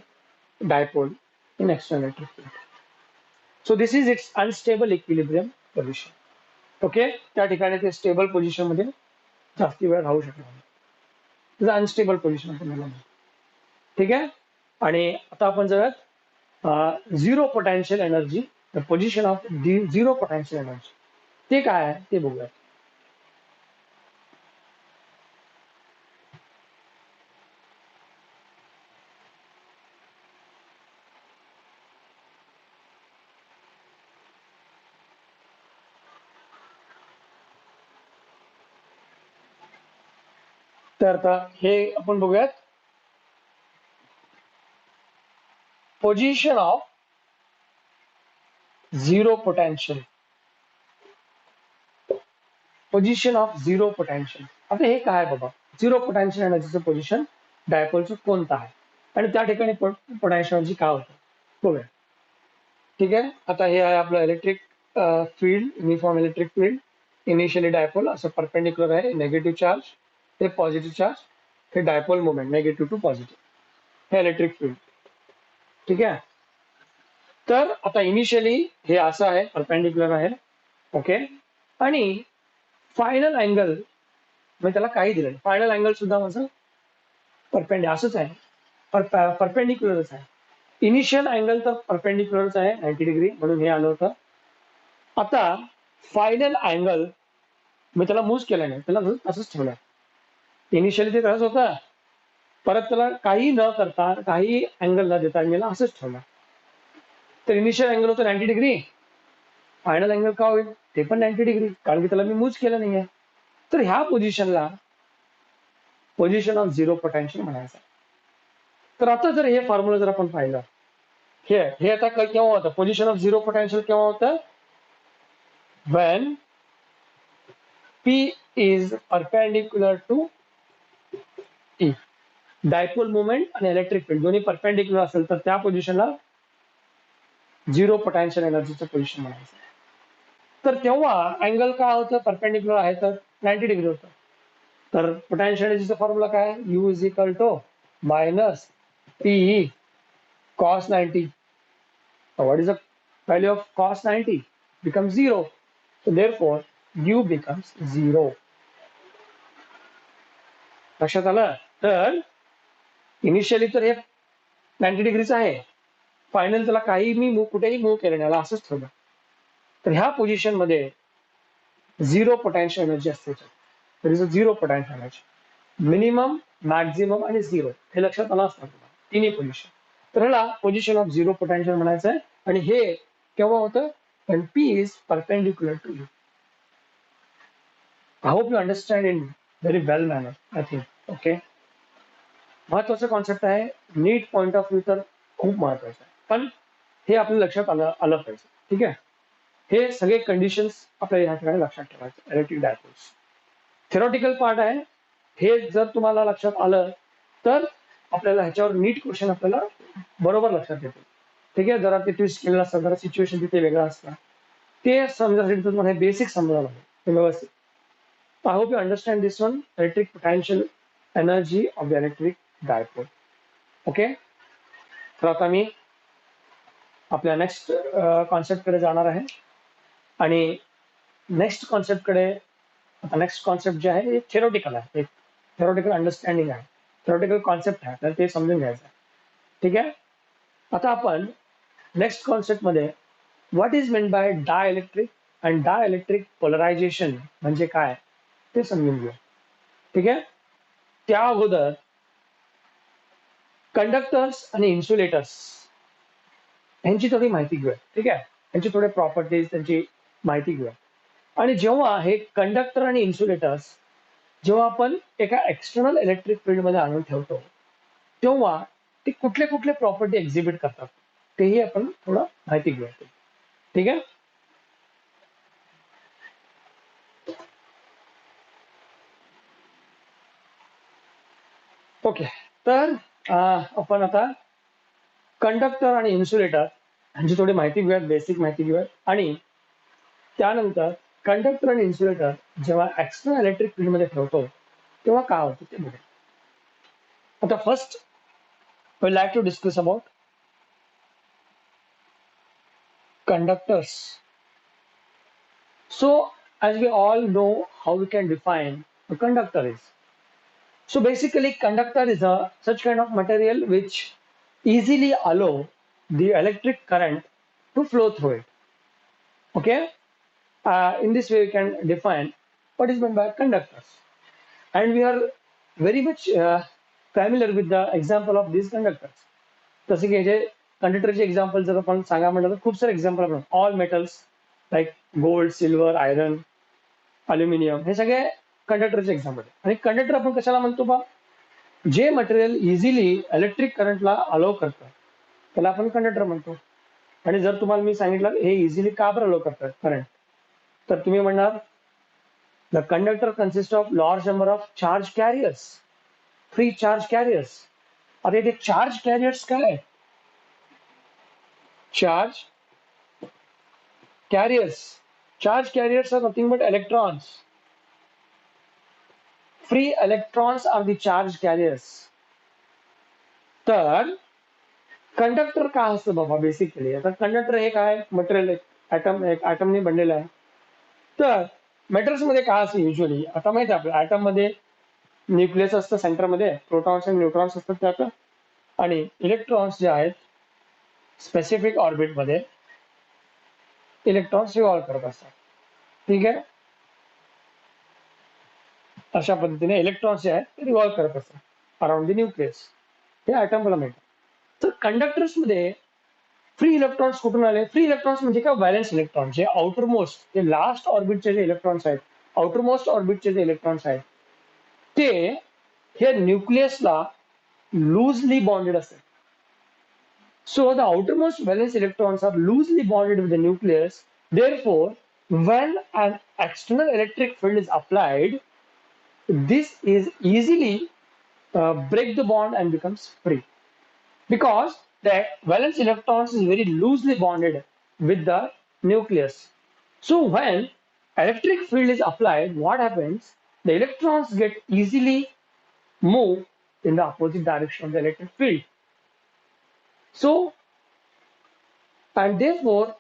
dipole in external electric field. So this is its unstable equilibrium position. Okay. त्या ठिकाणी ते stable position मध्ये जास्ती वेळ राहू शकणार. Unstable position आपण म्हणून. ठीक आहे. आणि आता आपण जर zero potential energy position of zero potential energy ते काय आहे ते बघूया. तर आता हे आपण बघूयात position of zero potential. Position of zero potential. आता हे काय बाबा झिरो पोटेन्शियल एनर्जीचं पोझिशन डायपोलचं कोणतं आहे आणि त्या ठिकाणी पोटेन्शियल एनर्जी काय होतं बघूया. ठीक आहे. आता हे आहे आपलं electric field uniform electric field. Initially dipole असं परपेंडिक्युलर आहे नेगेटिव्ह चार्ज हे पॉझिटिव्ह चार्ज हे dipole moment negative to positive हे इलेक्ट्रिक फील्ड. ठीक आहे. तर आता इनिशियली हे असं आहे परपेंडिक्युलर आहे. ओके. आणि फायनल अँगल म्हणजे त्याला काही दिलं नाही. फायनल अँगल सुद्धा माझं असंच आहे परपेंडिक्युलरच आहे. इनिशियल अँगल तर परपेंडिक्युलरच आहे 90 डिग्री म्हणून हे आलं होतं. आता फायनल अँगल मी त्याला मूव्ह केला नाही त्याला असंच ठेवलं. इनिशियली ते तसंच होतं परत त्याला काही न करता काही अँगल न देता मी असंच ठेवलं. तर इनिशियल अँगल होतं 90 डिग्री. फायनल अँगल का होईल ते पण 90 डिग्री कारण की त्याला मी मूव्ह केलं नाहीये. तर ह्या पोझिशनला पोझिशन ऑफ झिरो पोटेन्शियल म्हणायचं. तर आता जर हे फॉर्म्युला जर आपण पाहिलं, हे आता केव्हा होतं, पोझिशन ऑफ झिरो पोटेन्शियल केव्हा होतं, when P is perpendicular to E. Dipole movement आणि इलेक्ट्रिक फील्ड दोन्ही परपेंडिक्युलर असेल तर त्या पोझिशनला झिरो पोटेन्शियल एनर्जीचं पोझिशन म्हणायचं. तर तेव्हा अँगल काय होतं, परपेंडिक्युलर आहे तर 90 डिग्री होतं. तर पोटेन्शियल एनर्जीचा फॉर्म्युला काय, U is equal to minus P cos 90. What is the value of cos 90? Becomes 0. So therefore U becomes 0. लक्षात आलं. तर इनिशियली तर हे 90 डिग्रीच आहे, फायनल त्याला काही मी कुठेही मूव्ह केलं नाही, असंच ठेवलं. तर ह्या पोझिशन मध्ये झिरो पोटेन्शियल एनर्जी असते. तर is a zero potential energy, minimum, maximum आणि झिरो, हे लक्षात आलं असतं तिन्ही पोझिशन. तर ह्याला पोझिशन ऑफ झिरो पोटेन्शियल म्हणायचं आहे. आणि हे केव्हा होतं, when P is perpendicular to U. I hope you understand in very well manner, I think. Okay. महत्वाचं कॉन्सेप्ट आहे, नीट पॉइंट ऑफ व्ह्यू तर खूप महत्वाचं आहे, पण हे आपल्या लक्षात आलं पाहिजे. ठीक आहे. हे सगळे कंडिशन्स आपल्या या ठिकाणी लक्षात ठेवायचे. इलेक्ट्रिक डायपोल्स थेरॉटिकल पार्ट आहे. हे जर तुम्हाला लक्षात आलं तर आपल्याला ह्याच्यावर नीट क्वेश्चन आपल्याला बरोबर लक्षात येतो. ठीक आहे. जरा ते ट्विस्ट केलेलं असतं, जरा सिच्युएशन तिथे वेगळं असतं, ते समजण्यासाठी तुम्हाला हे बेसिक समजावं लागेल व्यवस्थित. I hope you understand this one, electric potential energy of the electric dipole. Okay. तर आता मी आपल्या नेक्स्ट कॉन्सेप्ट कडे जाणार आहे. आणि नेक्स्ट कॉन्सेप्ट जे आहे हे थेरोटिकल आहे, एक थेरोटिकल अंडरस्टँडिंग आहे, थेरोटिकल कॉन्सेप्ट आहे, तर ते समजून घ्यायचं आहे. ठीक आहे. आता आपण नेक्स्ट कॉन्सेप्ट मध्ये what is meant by dielectric and dielectric polarization म्हणजे काय ते समजून घेऊ. ठीक आहे. त्या अगोदर कंडक्टर्स आणि इन्सुलेटर्स यांची थोडी माहिती घेऊया. ठीक आहे. त्यांची थोडे प्रॉपर्टीज, त्यांची माहिती घेऊया. आणि जेव्हा हे कंडक्टर आणि इन्सुलेटर्स जेव्हा आपण एका एक्सटर्नल इलेक्ट्रिक फील्ड मध्ये आणून ठेवतो तेव्हा ते कुठले कुठले प्रॉपर्टी एक्झिबिट करतात तेही आपण थोडं माहिती घेऊया. ठीक आहे. ओके. तर आपण आता कंडक्टर आणि इन्सुलेटर यांची थोडी माहिती घेऊयात, बेसिक माहिती घेऊयात. आणि त्यानंतर कंडक्टर आणि इन्सुलेटर जेव्हा एक्सटर्नल इलेक्ट्रिक फील्ड मध्ये ठेवतो तेव्हा काय होतं ते बघूया. आता first we like to discuss about conductors. So as we all know how we can define a conductor is. So basically conductor is a such kind of material which easily allow the electric current to flow through it. Okay. In this way we can define what is meant by conductors, and we are very much familiar with the example of these conductors. जसे की जे कंडक्टरचे example जर आपण सांगा म्हटलं तर खूप सारे एक्झाम्पल आपण all metals like gold, silver, iron, aluminium हे सगळे कंडक्टरचे एक्झाम्पल. आणि कंडक्टर आपण कशाला म्हणतो बा, जे मटेरियल इझिली इलेक्ट्रिक करंटला अलाव करतं त्याला आपण कंडक्टर म्हणतो. आणि जर तुम्हाला मी सांगितलं हे इझिली का बरं अलाव करतात करंट, तर तुम्ही म्हणणार the conductor consist of large number of charge carriers, free charge carriers. आता इथे चार्ज कॅरियर्स काय, charge carriers are nothing but electrons. Free electrons are the charge carriers. तर कंडक्टर काय असतं बाबा बेसिकली, आता कंडक्टर हे काय मटेरियल, एक ऍटमने बनलेलं आहे. तर मेटल्स मध्ये काय असतं युजली, आता माहिती आहे आपल्या ऍटम मध्ये न्यूक्लियस असतं, सेंटरमध्ये प्रोटॉन्स आणि न्यूट्रॉन्स असतात त्यात, आणि इलेक्ट्रॉन्स जे आहेत स्पेसिफिक ऑर्बिट मध्ये इलेक्ट्रॉन्स रिव्हॉल्व करत असतात. ठीक आहे. अशा पद्धतीने इलेक्ट्रॉन्स जे आहेत ते रिव्हॉल्व करत असतात अराउंड द न्यूक्लियस, हे ऍटमला मिळतात. तर कंडक्टर्स मध्ये फ्री इलेक्ट्रॉन्स कुठून आले, फ्री इलेक्ट्रॉन्स म्हणजे काय, व्हॅलेन्स इलेक्ट्रॉन, जे आउटर मोस्ट, जे लास्ट ऑर्बिटचे जे इलेक्ट्रॉन्स आहेत आउटरमोस्ट ऑर्बिटचे जे इलेक्ट्रॉन्स आहेत ते हे न्यूक्लियसला लूजली बॉन्डेड असतात. So the outermost valence electrons are loosely bonded with the nucleus. Therefore, when an external electric field is applied, this is easily break the bond and becomes free, because the valence electrons is very loosely bonded with the nucleus. So when electric field is applied, what happens? The electrons get easily moved in the opposite direction of the electric field. So, and therefore,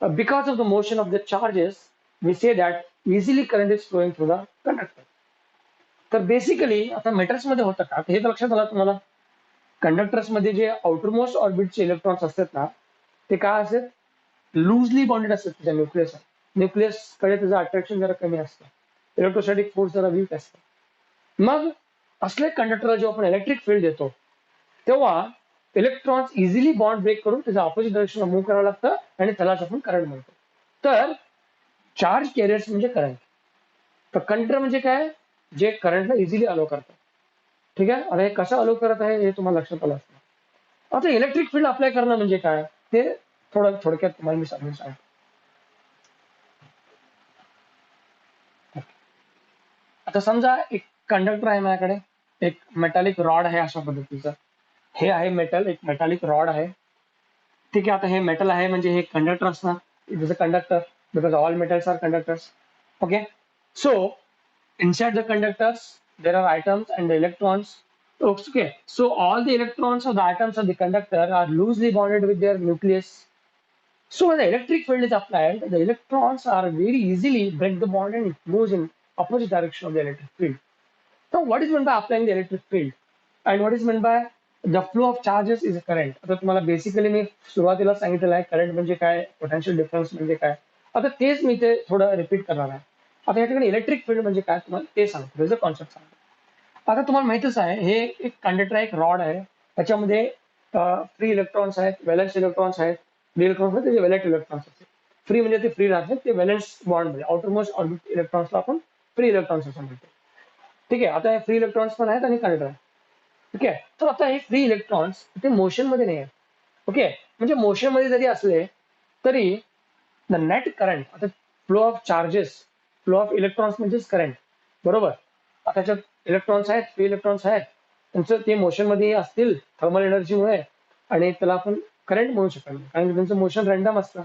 because of the motion of the charges, we say that easily current is flowing through the conductor. तर basically आता metals मध्ये होतं का हे तर लक्षात आलं तुम्हाला. कंडक्टर्स मध्ये जे आउटरमोस्ट ऑर्बिटचे इलेक्ट्रॉन्स असतात ना ते काय असतात, लूजली बॉन्डेड असतात त्याच्या न्यूक्लियस. न्यूक्लियस कडे त्याचं अट्रॅक्शन जरा कमी असतं, इलेक्ट्रोस्टॅटिक फोर्स जरा वीक असतं. मग असले कंडक्टरला जेव्हा आपण इलेक्ट्रिक फील्ड देतो तेव्हा इलेक्ट्रॉन्स इझिली बॉन्ड ब्रेक करून त्याचं ऑपोजिट डायरेक्शनला मूव्ह करावं लागतं आणि त्यालाच आपण करंट म्हणतो. तर चार्ज कॅरियर्स म्हणजे करंट. तर कंडक्टर म्हणजे काय, जे करंटला इझिली अलो करतात. ठीक आहे, आता हे कसं अलो करत आहे हे तुम्हाला लक्षात आलं असतं. आता इलेक्ट्रिक फील्ड अप्लाय करणं म्हणजे काय ते थोडक्यात तुम्हाला मी समजून सांगतो. आता समजा एक कंडक्टर आहे माझ्याकडे, एक मेटॅलिक रॉड आहे अशा पद्धतीचं. हे आहे मेटल, एक मेटॅलिक रॉड आहे. ठीक आहे, आता हे मेटल आहे म्हणजे हे कंडक्टर असणार. It is a conductor because all metals are conductors. Okay, so inside the conductors there are atoms and the electrons. Okay, so all the electrons of the atoms of the conductor are loosely bonded with their nucleus. So when the electric field is applied, the electrons are very easily break the bond and it moves in opposite direction of the electric field. Now what is meant by applying the electric field and what is meant by the flow of charges is a current. आता तुम्हाला basically मी सुरुवातीला सांगितलेलं आहे current म्हणजे काय, potential difference म्हणजे काय. आता तेच मी ते थोडं रिपीट करणार आहे. आता या ठिकाणी इलेक्ट्रिक फील्ड म्हणजे काय तुम्हाला ते सांगतो, त्याचं कॉन्सेप्ट सांगतो. आता तुम्हाला माहितच आहे हे एक कंडक्टर आहे, एक रॉड आहे. त्याच्यामध्ये फ्री इलेक्ट्रॉन्स आहेत, व्हॅलेन्स इलेक्ट्रॉन्स आहेत. फ्री इलेक्ट्रॉन्स त्याचे व्हॅलेंट इलेक्ट्रॉन्स असतात. फ्री म्हणजे ते फ्री राहतात, ते व्हॅलेन्स बॉन्ड मध्ये आउटरमोस्ट ऑर्बिट इलेक्ट्रॉन्सला आपण फ्री इलेक्ट्रॉन्स असं म्हणतो. ठीक आहे, आता हे फ्री इलेक्ट्रॉन्स पण आहेत आणि कंडक्टर आहे. ठीक आहे, तर आता हे फ्री इलेक्ट्रॉन्स ते मोशन मध्ये नाही आहेत. ओके, म्हणजे मोशन मध्ये जरी असले तरी द नेट करंट, आता flow of charges, flow of electrons म्हणजेच करंट, बरोबर. आता त्याच्यात इलेक्ट्रॉन्स आहेत, फ्री इलेक्ट्रॉन्स आहेत, त्यांचं ते मोशन मध्ये असतील थर्मल एनर्जीमुळे आणि त्याला आपण करंट म्हणू शकतो कारण त्यांचं मोशन रॅन्डम असतं.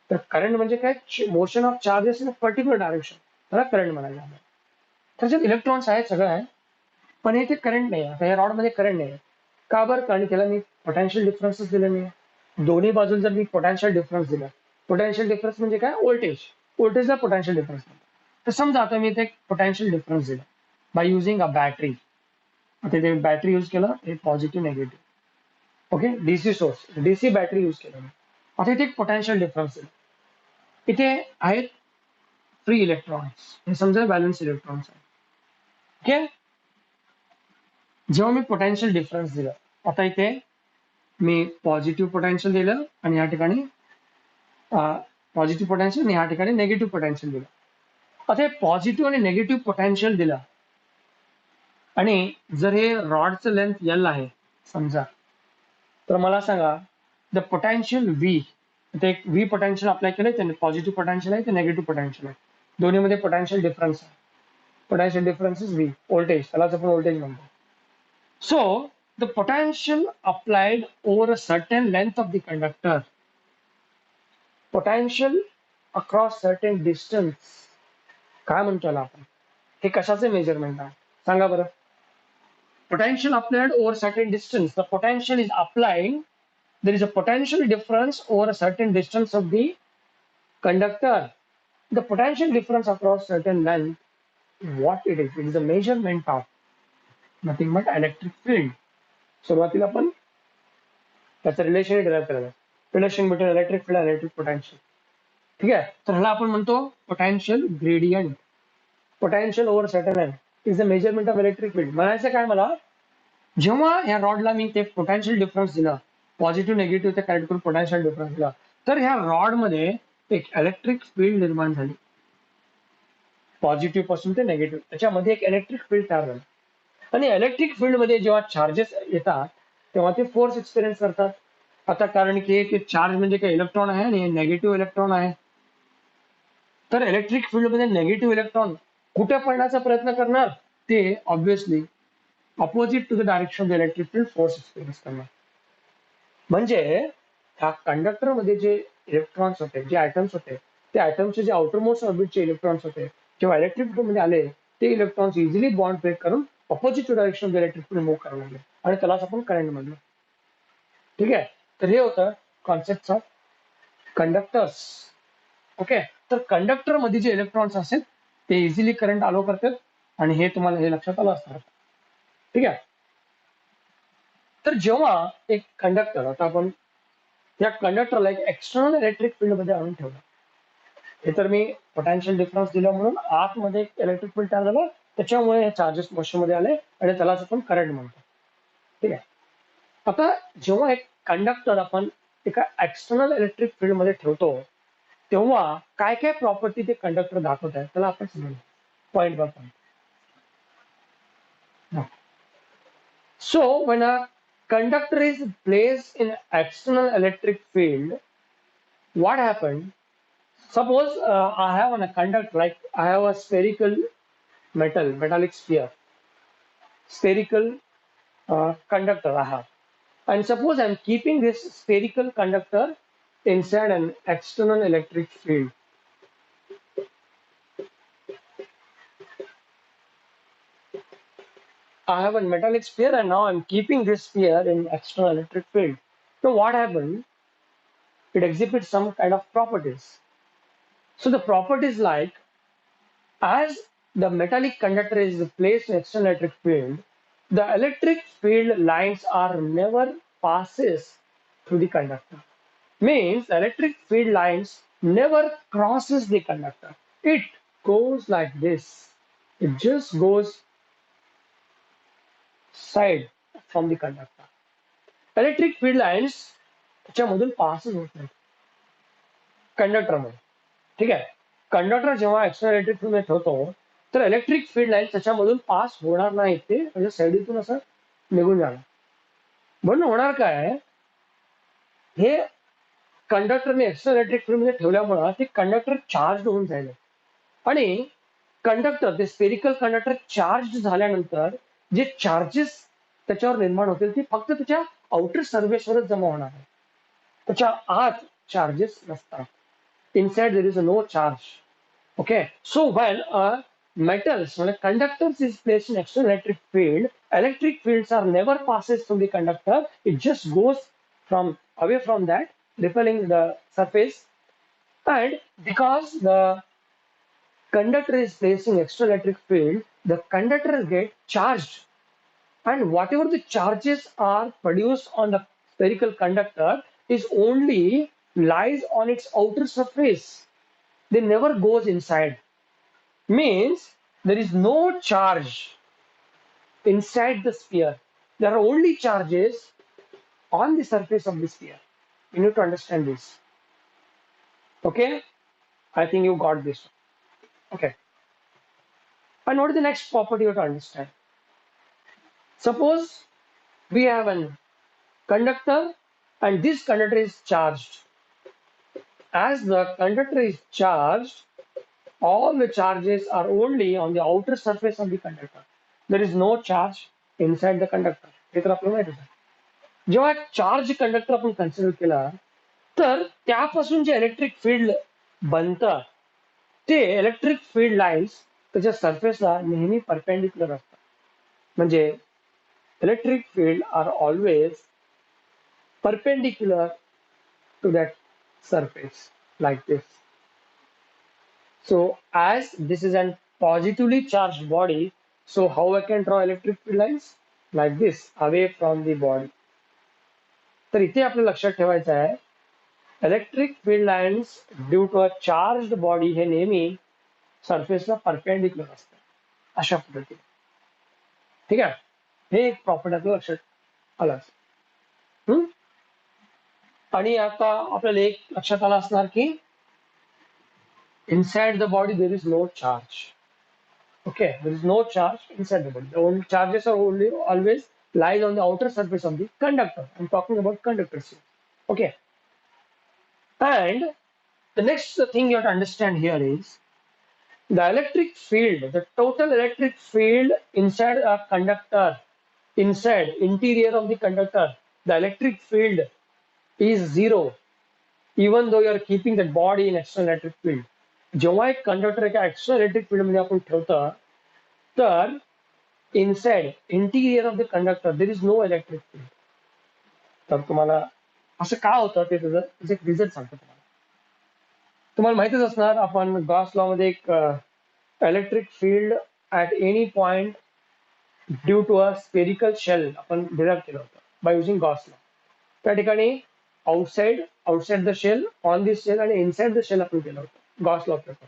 तर करंट म्हणजे काय, motion of charges in particular direction, त्याला करंट म्हणायला. त्याच्यात इलेक्ट्रॉन्स आहेत, सगळं आहे, पण हे ते करंट नाही आहे. या रॉडमध्ये करंट नाही आहे. का बरं, कारण त्याला मी पोटेन्शियल डिफरन्सच दिला नाही. दोन्ही बाजूला जर मी पोटेन्शियल डिफरन्स दिला, पोटेन्शियल डिफरन्स म्हणजे काय, व्होल्टेज, व्होल्टेजला पोटेन्शियल डिफरन्स. तर समजा आता मी इथे पॉटेंशियल डिफरन्स दिला बाय युझिंग अ बॅटरी. आता इथे बॅटरी यूज केलं, हे positive negative. Okay, DC source, DC battery use केलं. आता इथे एक पोटेन्शियल डिफरन्स दिला. इथे आहेत फ्री इलेक्ट्रॉन्स, हे समजा बॅलन्स इलेक्ट्रॉन्स आहे. ओके, जेव्हा मी पोटेन्शियल डिफरन्स दिला, आता इथे मी पॉझिटिव्ह पोटेन्शियल दिलं आणि या ठिकाणी पॉझिटिव्ह पोटेन्शियल आणि या ठिकाणी निगेटिव्ह पोटेन्शियल दिलं. आता हे पॉझिटिव्ह आणि निगेटिव्ह पोटेन्शियल दिलं आणि जर हे रॉडचं लेंथ एल आहे समजा, तर मला सांगा द पोटेन्शियल व्ही, ते एक व्ही पोटेन्शियल अप्लाय केलंय, त्याने पॉझिटिव्ह पोटेन्शियल आहे, ते निगेटिव्ह पोटेन्शियल आहे. दोन्हीमध्ये पोटेन्शियल डिफरन्स आहे. Potential difference is V, voltage, त्यालाच आपण व्होल्टेज म्हणतो. So the potential applied over a certain length of the conductor, potential across certain distance, काय म्हणतो आपण, हे कशाचे मेजरमेंट आहे सांगा बरं. Potential applied over certain distance, the potential is applying, there is a potential difference over a certain distance of the conductor. The potential difference across certain length, what it is a measurement of nothing but electric field. सुरुवातीला आपण त्याचं relation derive केलं, relation between electric field आणि electric potential. ठीक आहे, तर ह्याला आपण म्हणतो potential gradient. Potential over certain length is the measurement of electric field. म्हणायचं काय मला, जेव्हा ह्या रॉडला मी ते पोटेन्शियल डिफरन्स दिला, पॉझिटिव्ह निगेटिव्ह ते करेक्ट करून पोटेन्शियल डिफरन्स दिला, तर ह्या रॉडमध्ये एक इलेक्ट्रिक फील्ड निर्माण झाली. पॉझिटिव्ह पासून ते निगेटिव्ह, त्याच्यामध्ये एक इलेक्ट्रिक फील्ड तयार झालं. आणि इलेक्ट्रिक फील्ड मध्ये जेव्हा चार्जेस येतात तेव्हा ते फोर्स एक्सपिरियन्स करतात. आता कारण की ते चार्ज म्हणजे काही इलेक्ट्रॉन आहे आणि निगेटिव्ह इलेक्ट्रॉन आहे, तर इलेक्ट्रिक फील्ड मध्ये निगेटिव्ह इलेक्ट्रॉन कुठे पडण्याचा प्रयत्न करणार, ते obviously opposite to the direction of the electric field force experience करणार. म्हणजे ह्या कंडक्टर मध्ये जे इलेक्ट्रॉन्स होते, जे ऍटम्स होते, ते ऍटमचे जे आउटर मोस्ट ऑर्बिटचे इलेक्ट्रॉन्स होते, जेव्हा इलेक्ट्रिक फील्ड मध्ये आले, ते इलेक्ट्रॉन्स इझिली बॉन्ड ब्रेक करून opposite to direction of the electric field move करायला लागले आणि त्यालाच आपण करंट म्हणलो. ठीक आहे, तर हे होतं कॉन्सेप्ट ऑफ कंडक्टर्स. ओके, तर कंडक्टर मध्ये जे इलेक्ट्रॉन्स असतात ते इझिली करंट अलो करतात आणि हे तुम्हाला हे लक्षात आलं असणार. ठीक आहे, तर जेव्हा एक कंडक्टर, आता आपण या कंडक्टरला एक एक्सटर्नल इलेक्ट्रिक फील्ड मध्ये आणून ठेवलं, हे तर मी पोटेन्शियल डिफरन्स दिला म्हणून आतमध्ये एक इलेक्ट्रिक फील्ड तयार झालं, त्याच्यामुळे हे चार्जेस मोशन मध्ये आले आणि त्यालाच आपण करंट म्हणतो. ठीक आहे, आता जेव्हा एक कंडक्टर आपण एका एक्सटर्नल इलेक्ट्रिक फील्ड मध्ये ठेवतो, तेव्हा काय काय प्रॉपर्टी ते कंडक्टर दाखवत आहे त्याला आपण समजू point by point. So when a conductor is placed in external electric field, what happened? Suppose I have on a conductor, like I have a spherical metallic sphere, spherical conductor I have, and suppose I'm keeping this spherical conductor inside an external electric field. I have a metallic sphere and now I'm keeping this sphere in external electric field. So what happened? It exhibits some kind of properties. So the properties like, as the metallic conductor is placed in external electric field, the electric field lines are never passes through the conductor. Means electric field lines never crosses the conductor. It goes like this. It just goes side from the conductor. Electric field lines त्याच्यामधून पासच होत नाही conductor मध्ये. ठीक आहे, conductor जेव्हा external electric field मध्ये ठेवतो, तर इलेक्ट्रिक फील्ड लाईन त्याच्यामधून पास होणार नाही, ते म्हणजे साईडीतून असं निघून जाणार. म्हणून होणार काय, हे कंडक्टरने एक्सटर्नल इलेक्ट्रिक फील्ड मध्ये ठेवल्यामुळे ते कंडक्टर चार्ज होऊन जाईल आणि कंडक्टर, ते स्पेरिकल कंडक्टर चार्ज झाल्यानंतर जे चार्जेस त्याच्यावर निर्माण होतील ते फक्त त्याच्या आउटर सरफेसवरच जमा होणार आहे, त्याच्या आत चार्जेस नसतात. Inside there is no charge. Okay, so when a metals, when a conductors is placed in external electric field, electric fields are never passes through the conductor. It just goes from away from that, repelling the surface. And because the conductor is placed in external electric field, the conductor get charged, and whatever the charges are produced on the spherical conductor is only lies on its outer surface. They never goes inside. Means there is no charge inside the sphere. There are only charges on the surface of the sphere. You need to understand this. Okay, I think you got this. Okay, and what is the next property you have to understand? Suppose we have a conductor and this conductor is charged. As the conductor is charged, all the charges are only on the outer surface of the conductor. There is no charge inside the conductor. हे तर आपल्याला माहितीच आहे. जेव्हा charge conductor आपण consider केला, तर त्यापासून जे इलेक्ट्रिक फील्ड बनतं, ते इलेक्ट्रिक फील्ड लाईन्स त्याच्या सरफेसला नेहमी परपेंडिक्युलर असतात. म्हणजे electric field are always perpendicular to that surface like this. So as this is a positively charged body, so how I can draw electric field lines? Like this, away from the body. तर इथे आपल्याला लक्षात ठेवायचं आहे, electric field lines due to a charged body हे नेहमी सरफेसला perpendicular असतात अशा पद्धतीने. ठीक आहे, हे एक प्रॉपर्टी आपल्याला लक्षात आलं. आणि आता आपल्याला एक लक्षात आलं असणार की inside the body there is no charge. Okay, there is no charge inside the body. The only charges are only always lies on the outer surface of the conductor. I'm talking about conductors here. Okay, and the next thing you have to understand here is the electric field, the total electric field inside a conductor, inside interior of the conductor, the electric field is zero, even though you are keeping that body in external electric field. जेव्हा एक conductor एका extra electric field मध्ये आपण ठेवतो तर inside interior of the conductor there is no electric field. तर तुम्हाला असं का होतं ते त्याचं एक रिझल्ट सांगतो तुम्हाला. तुम्हाला माहितीच असणार आपण गॉस लॉ मध्ये एक electric field at any point due to a spherical shell आपण डिराइव्ह केलं होतं बाय युझिंग गॉस लॉ. त्या ठिकाणी outside the shell, on this shell आणि इनसाइड द शेल आपण केलं होतं गॉस लॉ पेपर.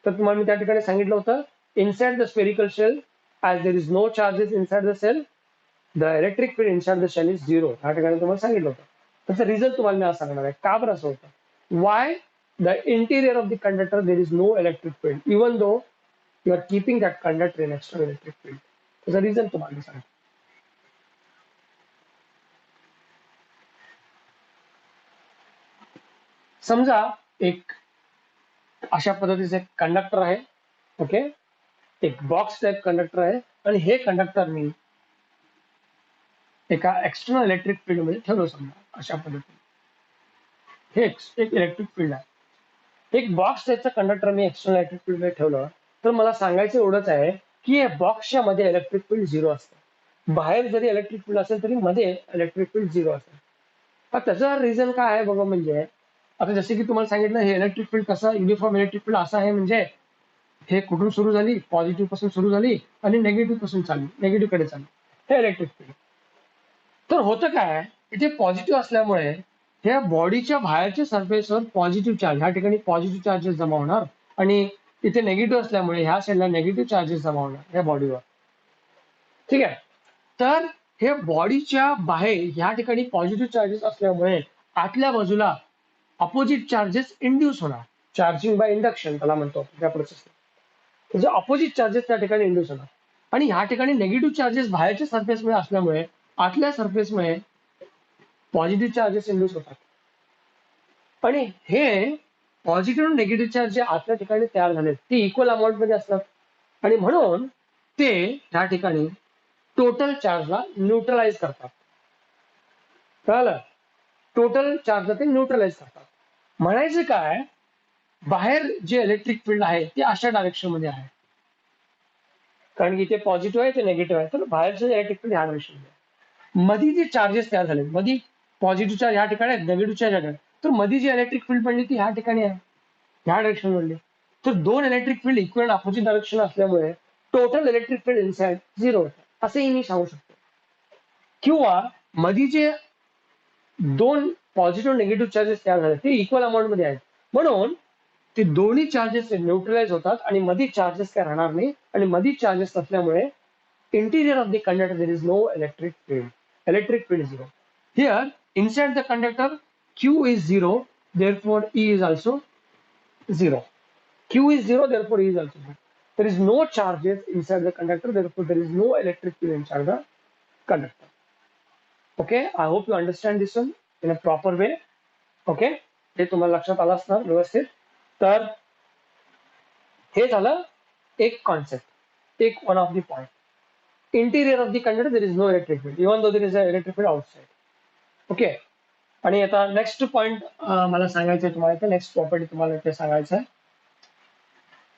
तर तुम्हाला मी त्या ठिकाणी सांगितलं होतं inside the spherical shell as there is no charges inside the cell, the electric field inside the shell is zero. ह्या ठिकाणी तुम्हाला सांगितलं होतं. त्याचा रिझल्ट तुम्हाला मी आज सांगणार आहे का बरं असं होतं. Why the interior of the conductor there is no electric field even though you are keeping that conductor in external electric field. त्याचा रिझल्ट तुम्हाला मी सांगतो. समजा एक अशा पद्धतीचे कंडक्टर आहे. ओके, एक बॉक्स टाइप कंडक्टर आहे आणि हे कंडक्टर मी एका एक्सटर्नल इलेक्ट्रिक फील्ड मध्ये ठेवलं. समजा अशा पद्धतीने हे एक इलेक्ट्रिक फील्ड आहे. एक बॉक्स टाइपचा कंडक्टर मी एक्सटर्नल इलेक्ट्रिक फील्ड मध्ये ठेवलं तर मला सांगायचं एवढंच आहे की या बॉक्सच्या मध्ये इलेक्ट्रिक फील्ड झिरो असतं. बाहेर जरी इलेक्ट्रिक फील्ड असेल तरी मध्ये इलेक्ट्रिक फील्ड झिरो असेल. त्याचा रिझन काय आहे बघा. म्हणजे आता जसे की तुम्हाला सांगितलं हे इलेक्ट्रिक फील्ड कसं युनिफॉर्म इलेक्ट्रिक फील्ड असं आहे. म्हणजे हे कुठून सुरू झाली, पॉझिटिव्ह पासून सुरू झाली आणि निगेटिव्ह पासून चालली, निगेटिव्ह कडे चालली, हे इलेक्ट्रिक फील्ड. तर होतं काय, इथे पॉझिटिव्ह असल्यामुळे ह्या बॉडीच्या बाहेरच्या सरफेसवर पॉझिटिव्ह चार्ज, ह्या ठिकाणी पॉझिटिव्ह चार्जेस जमा होणार आणि इथे निगेटिव्ह असल्यामुळे ह्या साईडला निगेटिव्ह चार्जेस जमा होणार या बॉडीवर. ठीक आहे. तर हे बॉडीच्या बाहेर ह्या ठिकाणी पॉझिटिव्ह चार्जेस असल्यामुळे आतल्या बाजूला अपोजिट चार्जेस इंड्यूस होणार. चार्जिंग बाय इंडक्शन त्याला म्हणतो त्या प्रोसेसला. म्हणजे अपोजिट चार्जेस त्या ठिकाणी इंड्यूस होणार आणि ह्या ठिकाणी निगेटिव्ह चार्जेस बाहेरच्या सरफेसमुळे असल्यामुळे आतल्या सरफेसमुळे पॉझिटिव्ह चार्जेस इंड्यूस होतात. आणि हे पॉझिटिव्ह आणि निगेटिव्ह चार्ज जे आतल्या ठिकाणी तयार झाले ते इक्वल अमाऊंट मध्ये असतात आणि म्हणून ते त्या ठिकाणी टोटल चार्जला न्यूट्रलाइज करतात. कळलं? टोटल चार्जला ते न्यूट्रलाइज करतात. म्हणायचं काय, बाहेर जे इलेक्ट्रिक फील्ड आहे ते अशा डायरेक्शन मध्ये आहे कारण की इथे पॉझिटिव्ह आहे ते निगेटिव्ह आहे. तर बाहेरचं इलेक्ट्रिक फील्ड ह्या डायरेक्शन मध्ये आहे. मध्ये जे चार्जेस तयार झाले, मध्ये पॉझिटिव्ह चार्ज ह्या ठिकाणी आहेत, निगेटिव्ह चार्ज ह्या ठिकाणी, तर मध्ये जी इलेक्ट्रिक फील्ड पडली ती ह्या ठिकाणी आहे, ह्या डायरेक्शन मधली. तर दोन electric field equal opposite direction असल्यामुळे total electric field inside zero होतं असंही मी सांगू शकतो. किंवा मध्ये जे दोन पॉझिटिव्ह निगेटिव्ह चार्जेस तयार झाले ते इक्वल अमाऊंट मध्ये आहेत म्हणून ते दोन्ही चार्जेस न्यूट्रलाइज होतात आणि मध्ये चार्जेस काय राहणार नाही आणि मध्ये चार्जेस नसल्यामुळे interior of the conductor there is no electric field. Electric field is zero. Here inside the conductor Q is zero, therefore E is also zero. Q is zero, therefore E is also zero. There is no charges inside the conductor, therefore there is no electric field inside the conductor. Okay, I hope you understand this one in a proper way. Okay, हे तुम्हाला लक्षात आलं असणार व्यवस्थित. तर हे झालं एक कॉन्सेप्ट, एक one of the point. Interior of the conductor there is no electric field even though there is a electric field outside. Okay, आणि आता नेक्स्ट पॉइंट मला सांगायचं तुम्हाला, तर नेक्स्ट प्रॉपर्टी तुम्हाला ते सांगायचं आहे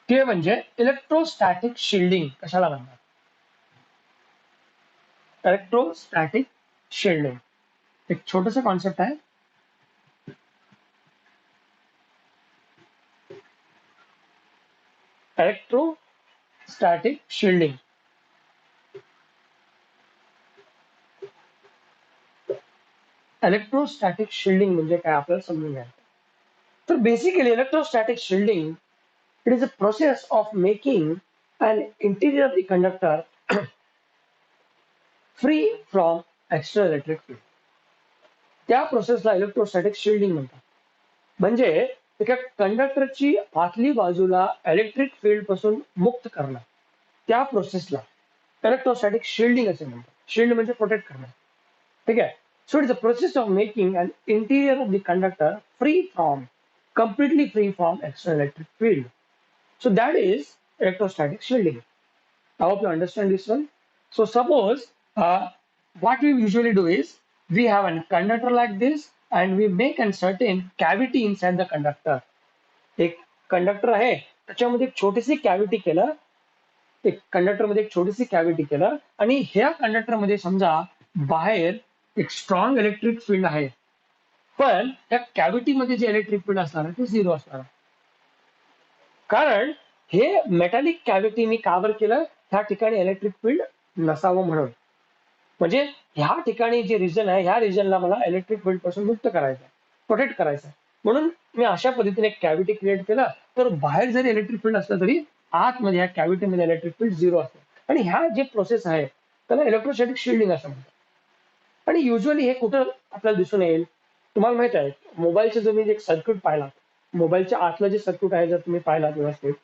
ते म्हणजे इलेक्ट्रोस्टॅटिक शिल्डिंग कशाला म्हणतात. इलेक्ट्रोस्टॅटिक शिल्डिंग एक छोटस कॉन्सेप्ट आहे. इलेक्ट्रोस्टॅटिक शिल्डिंग इलेक्ट्रोस्टॅटिक शिल्डिंग म्हणजे काय आपल्याला समजून घ्यायचं. तर basically electrostatic shielding it is a process of making an interior of the conductor free from external electric field. त्या प्रोसेसला इलेक्ट्रोस्टॅटिक शिल्डिंग म्हणतात. म्हणजे एका कंडक्टरची आतली बाजूला इलेक्ट्रिक फील्ड पासून मुक्त करणं. त्या प्रोसेसला इलेक्ट्रोस्टॅटिक शिल्डिंग असे म्हणतात. शिल्ड म्हणजे प्रोटेक्ट करणं. ठीक आहे. So it's a process of making an interior of the conductor completely free from external electric field. So that is electrostatic shielding. I hope you understand this one. So suppose what we usually do is we have a conductor like this and we make a certain cavity inside the conductor. एक conductor आहे त्याच्यामध्ये एक छोटीशी cavity केलं, एक conductor मध्ये एक छोटीशी कॅव्हिटी केलं आणि ह्या कंडक्टर मध्ये समजा बाहेर एक स्ट्रॉंग इलेक्ट्रिक फील्ड आहे, पण त्या कॅव्हिटी मध्ये जे इलेक्ट्रिक फील्ड असणार आहे ते झिरो असणार आहे. कारण हे मेटॅलिक कॅव्हिटी मी का बरं केलं, ह्या ठिकाणी इलेक्ट्रिक फील्ड नसावं म्हणून. म्हणजे ह्या ठिकाणी जे रिजन आहे ह्या रिजनला मला इलेक्ट्रिक फील्ड पासून मुक्त करायचं आहे, प्रोटेक्ट करायचं आहे. म्हणून मी अशा पद्धतीने एक कॅव्हिटी क्रिएट केला, तर बाहेर जरी इलेक्ट्रिक फील्ड असलं तरी आतमध्ये ह्या कॅव्हिटीमध्ये इलेक्ट्रिक फील्ड झिरो असतं. आणि ह्या जे प्रोसेस आहे त्याला इलेक्ट्रोस्टॅटिक शिल्डिंग असं म्हणतात. आणि युजली हे कुठं आपल्याला दिसून येईल, तुम्हाला माहित आहे मोबाईलचे जर मी एक सर्किट पाहिला, मोबाईलच्या आतलं जे सर्किट आहे जर तुम्ही पाहिला व्यवस्थित,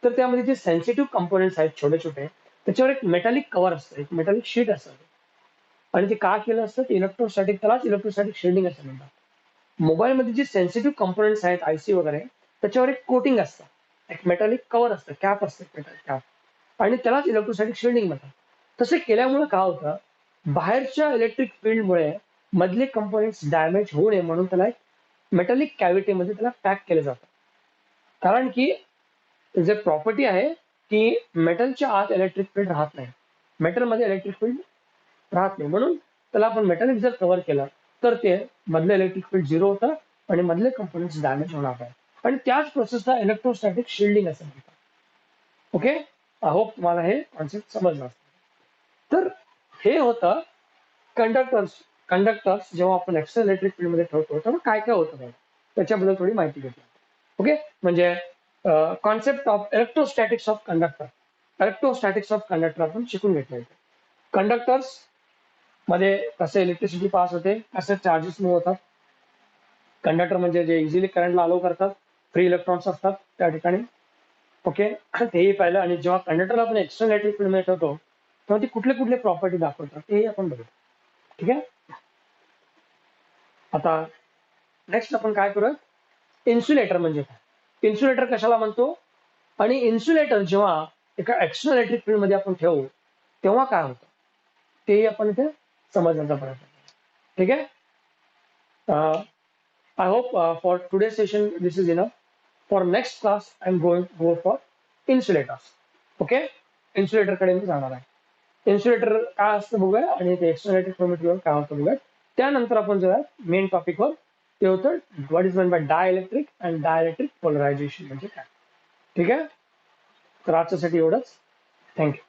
तर त्यामध्ये जे सेन्सिटिव्ह कंपोनेंट्स आहेत छोटे छोटे, त्याच्यावर एक मेटॅलिक कव्हर असतं, एक मेटॅलिक शीट असतं. आणि ते का केलं असतं, इलेक्ट्रोस्टॅटिक, त्यालाच इलेक्ट्रोस्टॅटिक शिल्डिंग असं म्हणतात. मोबाईलमध्ये जे सेन्सिटिव्ह कंपोनेंट्स आहेत आयसी वगैरे, त्याच्यावर एक कोटिंग असतं, एक मेटॅलिक कव्हर असतं, कॅप असतं, मेटॅलिक कॅप, आणि त्यालाच इलेक्ट्रोस्टॅटिक शिल्डिंग म्हणतात. तसे केल्यामुळे काय होतं, बाहेरच्या इलेक्ट्रिक फील्डमुळे मधले कंपोनेंट्स डॅमेज होऊ नये म्हणून त्याला एक मेटॅलिक कॅव्हिटीमध्ये त्याला पॅक केलं जातं. कारण की जे प्रॉपर्टी आहे की मेटलच्या आत इलेक्ट्रिक फील्ड राहत नाही, मेटलमध्ये इलेक्ट्रिक फील्ड राहत नाही, म्हणून त्याला आपण मेटॅलिक जर कव्हर केलं तर ते मधलं इलेक्ट्रिक फील्ड झिरो होतं आणि मधले कंपोनेंट्स डॅमेज होणार नाही. आणि त्याच प्रोसेसला इलेक्ट्रोस्टॅटिक शिल्डिंग असं म्हणतात. ओके, आय होप तुम्हाला हे कॉन्सेप्ट समजलं असेल. तर हे होतं कंडक्टर्स जेव्हा आपण एक्स्टर्नल इलेक्ट्रिक फील्ड मध्ये ठेवतो तेव्हा काय काय होतं त्याच्याबद्दल थोडी माहिती घेतली. ओके, म्हणजे concept of electrostatics of conductor, electrostatics of conductor आपण शिकून घेतलं. कंडक्टर्स मध्ये कसे इलेक्ट्रिसिटी पास होते, कसे चार्जेस मूव्ह होतात. कंडक्टर म्हणजे जे इझिली करंटला अलाव करतात, फ्री इलेक्ट्रॉन्स असतात त्या ठिकाणी. ओके, तेही पाहिलं. आणि जेव्हा कंडक्टरला आपण एक्स्टर्नल इलेक्ट्रिक फील्ड मध्ये ठेवतो तेव्हा ते कुठले कुठले प्रॉपर्टी दाखवतात तेही आपण बघू. ठीक आहे. आता नेक्स्ट आपण काय करूया, इन्सुलेटर म्हणजे काय, इन्सुलेटर कशाला म्हणतो, आणि इन्सुलेटर जेव्हा एका एक्स्टर्नल इलेक्ट्रिक फील्ड मध्ये आपण ठेवू तेव्हा काय होतं तेही आपण इथे समजण्याचा प्रयत्न करू. ठीक आहे. I hope for today's session this is enough. For next class I'm going to go for insulators. Okay, insulator कडे मी जाणार आहे. इन्सुलेटर काय असतं बघूया आणि ते एक्स्टर्नल इलेक्ट्रिक फील्ड मध्ये काय होतं बघूया. त्यानंतर आपण जरा मेन टॉपिकवर ते होतं what is mean by dielectric and dielectric polarization म्हणजे काय. ठीक आहे. तर आजच्यासाठी एवढंच. थँक्यू.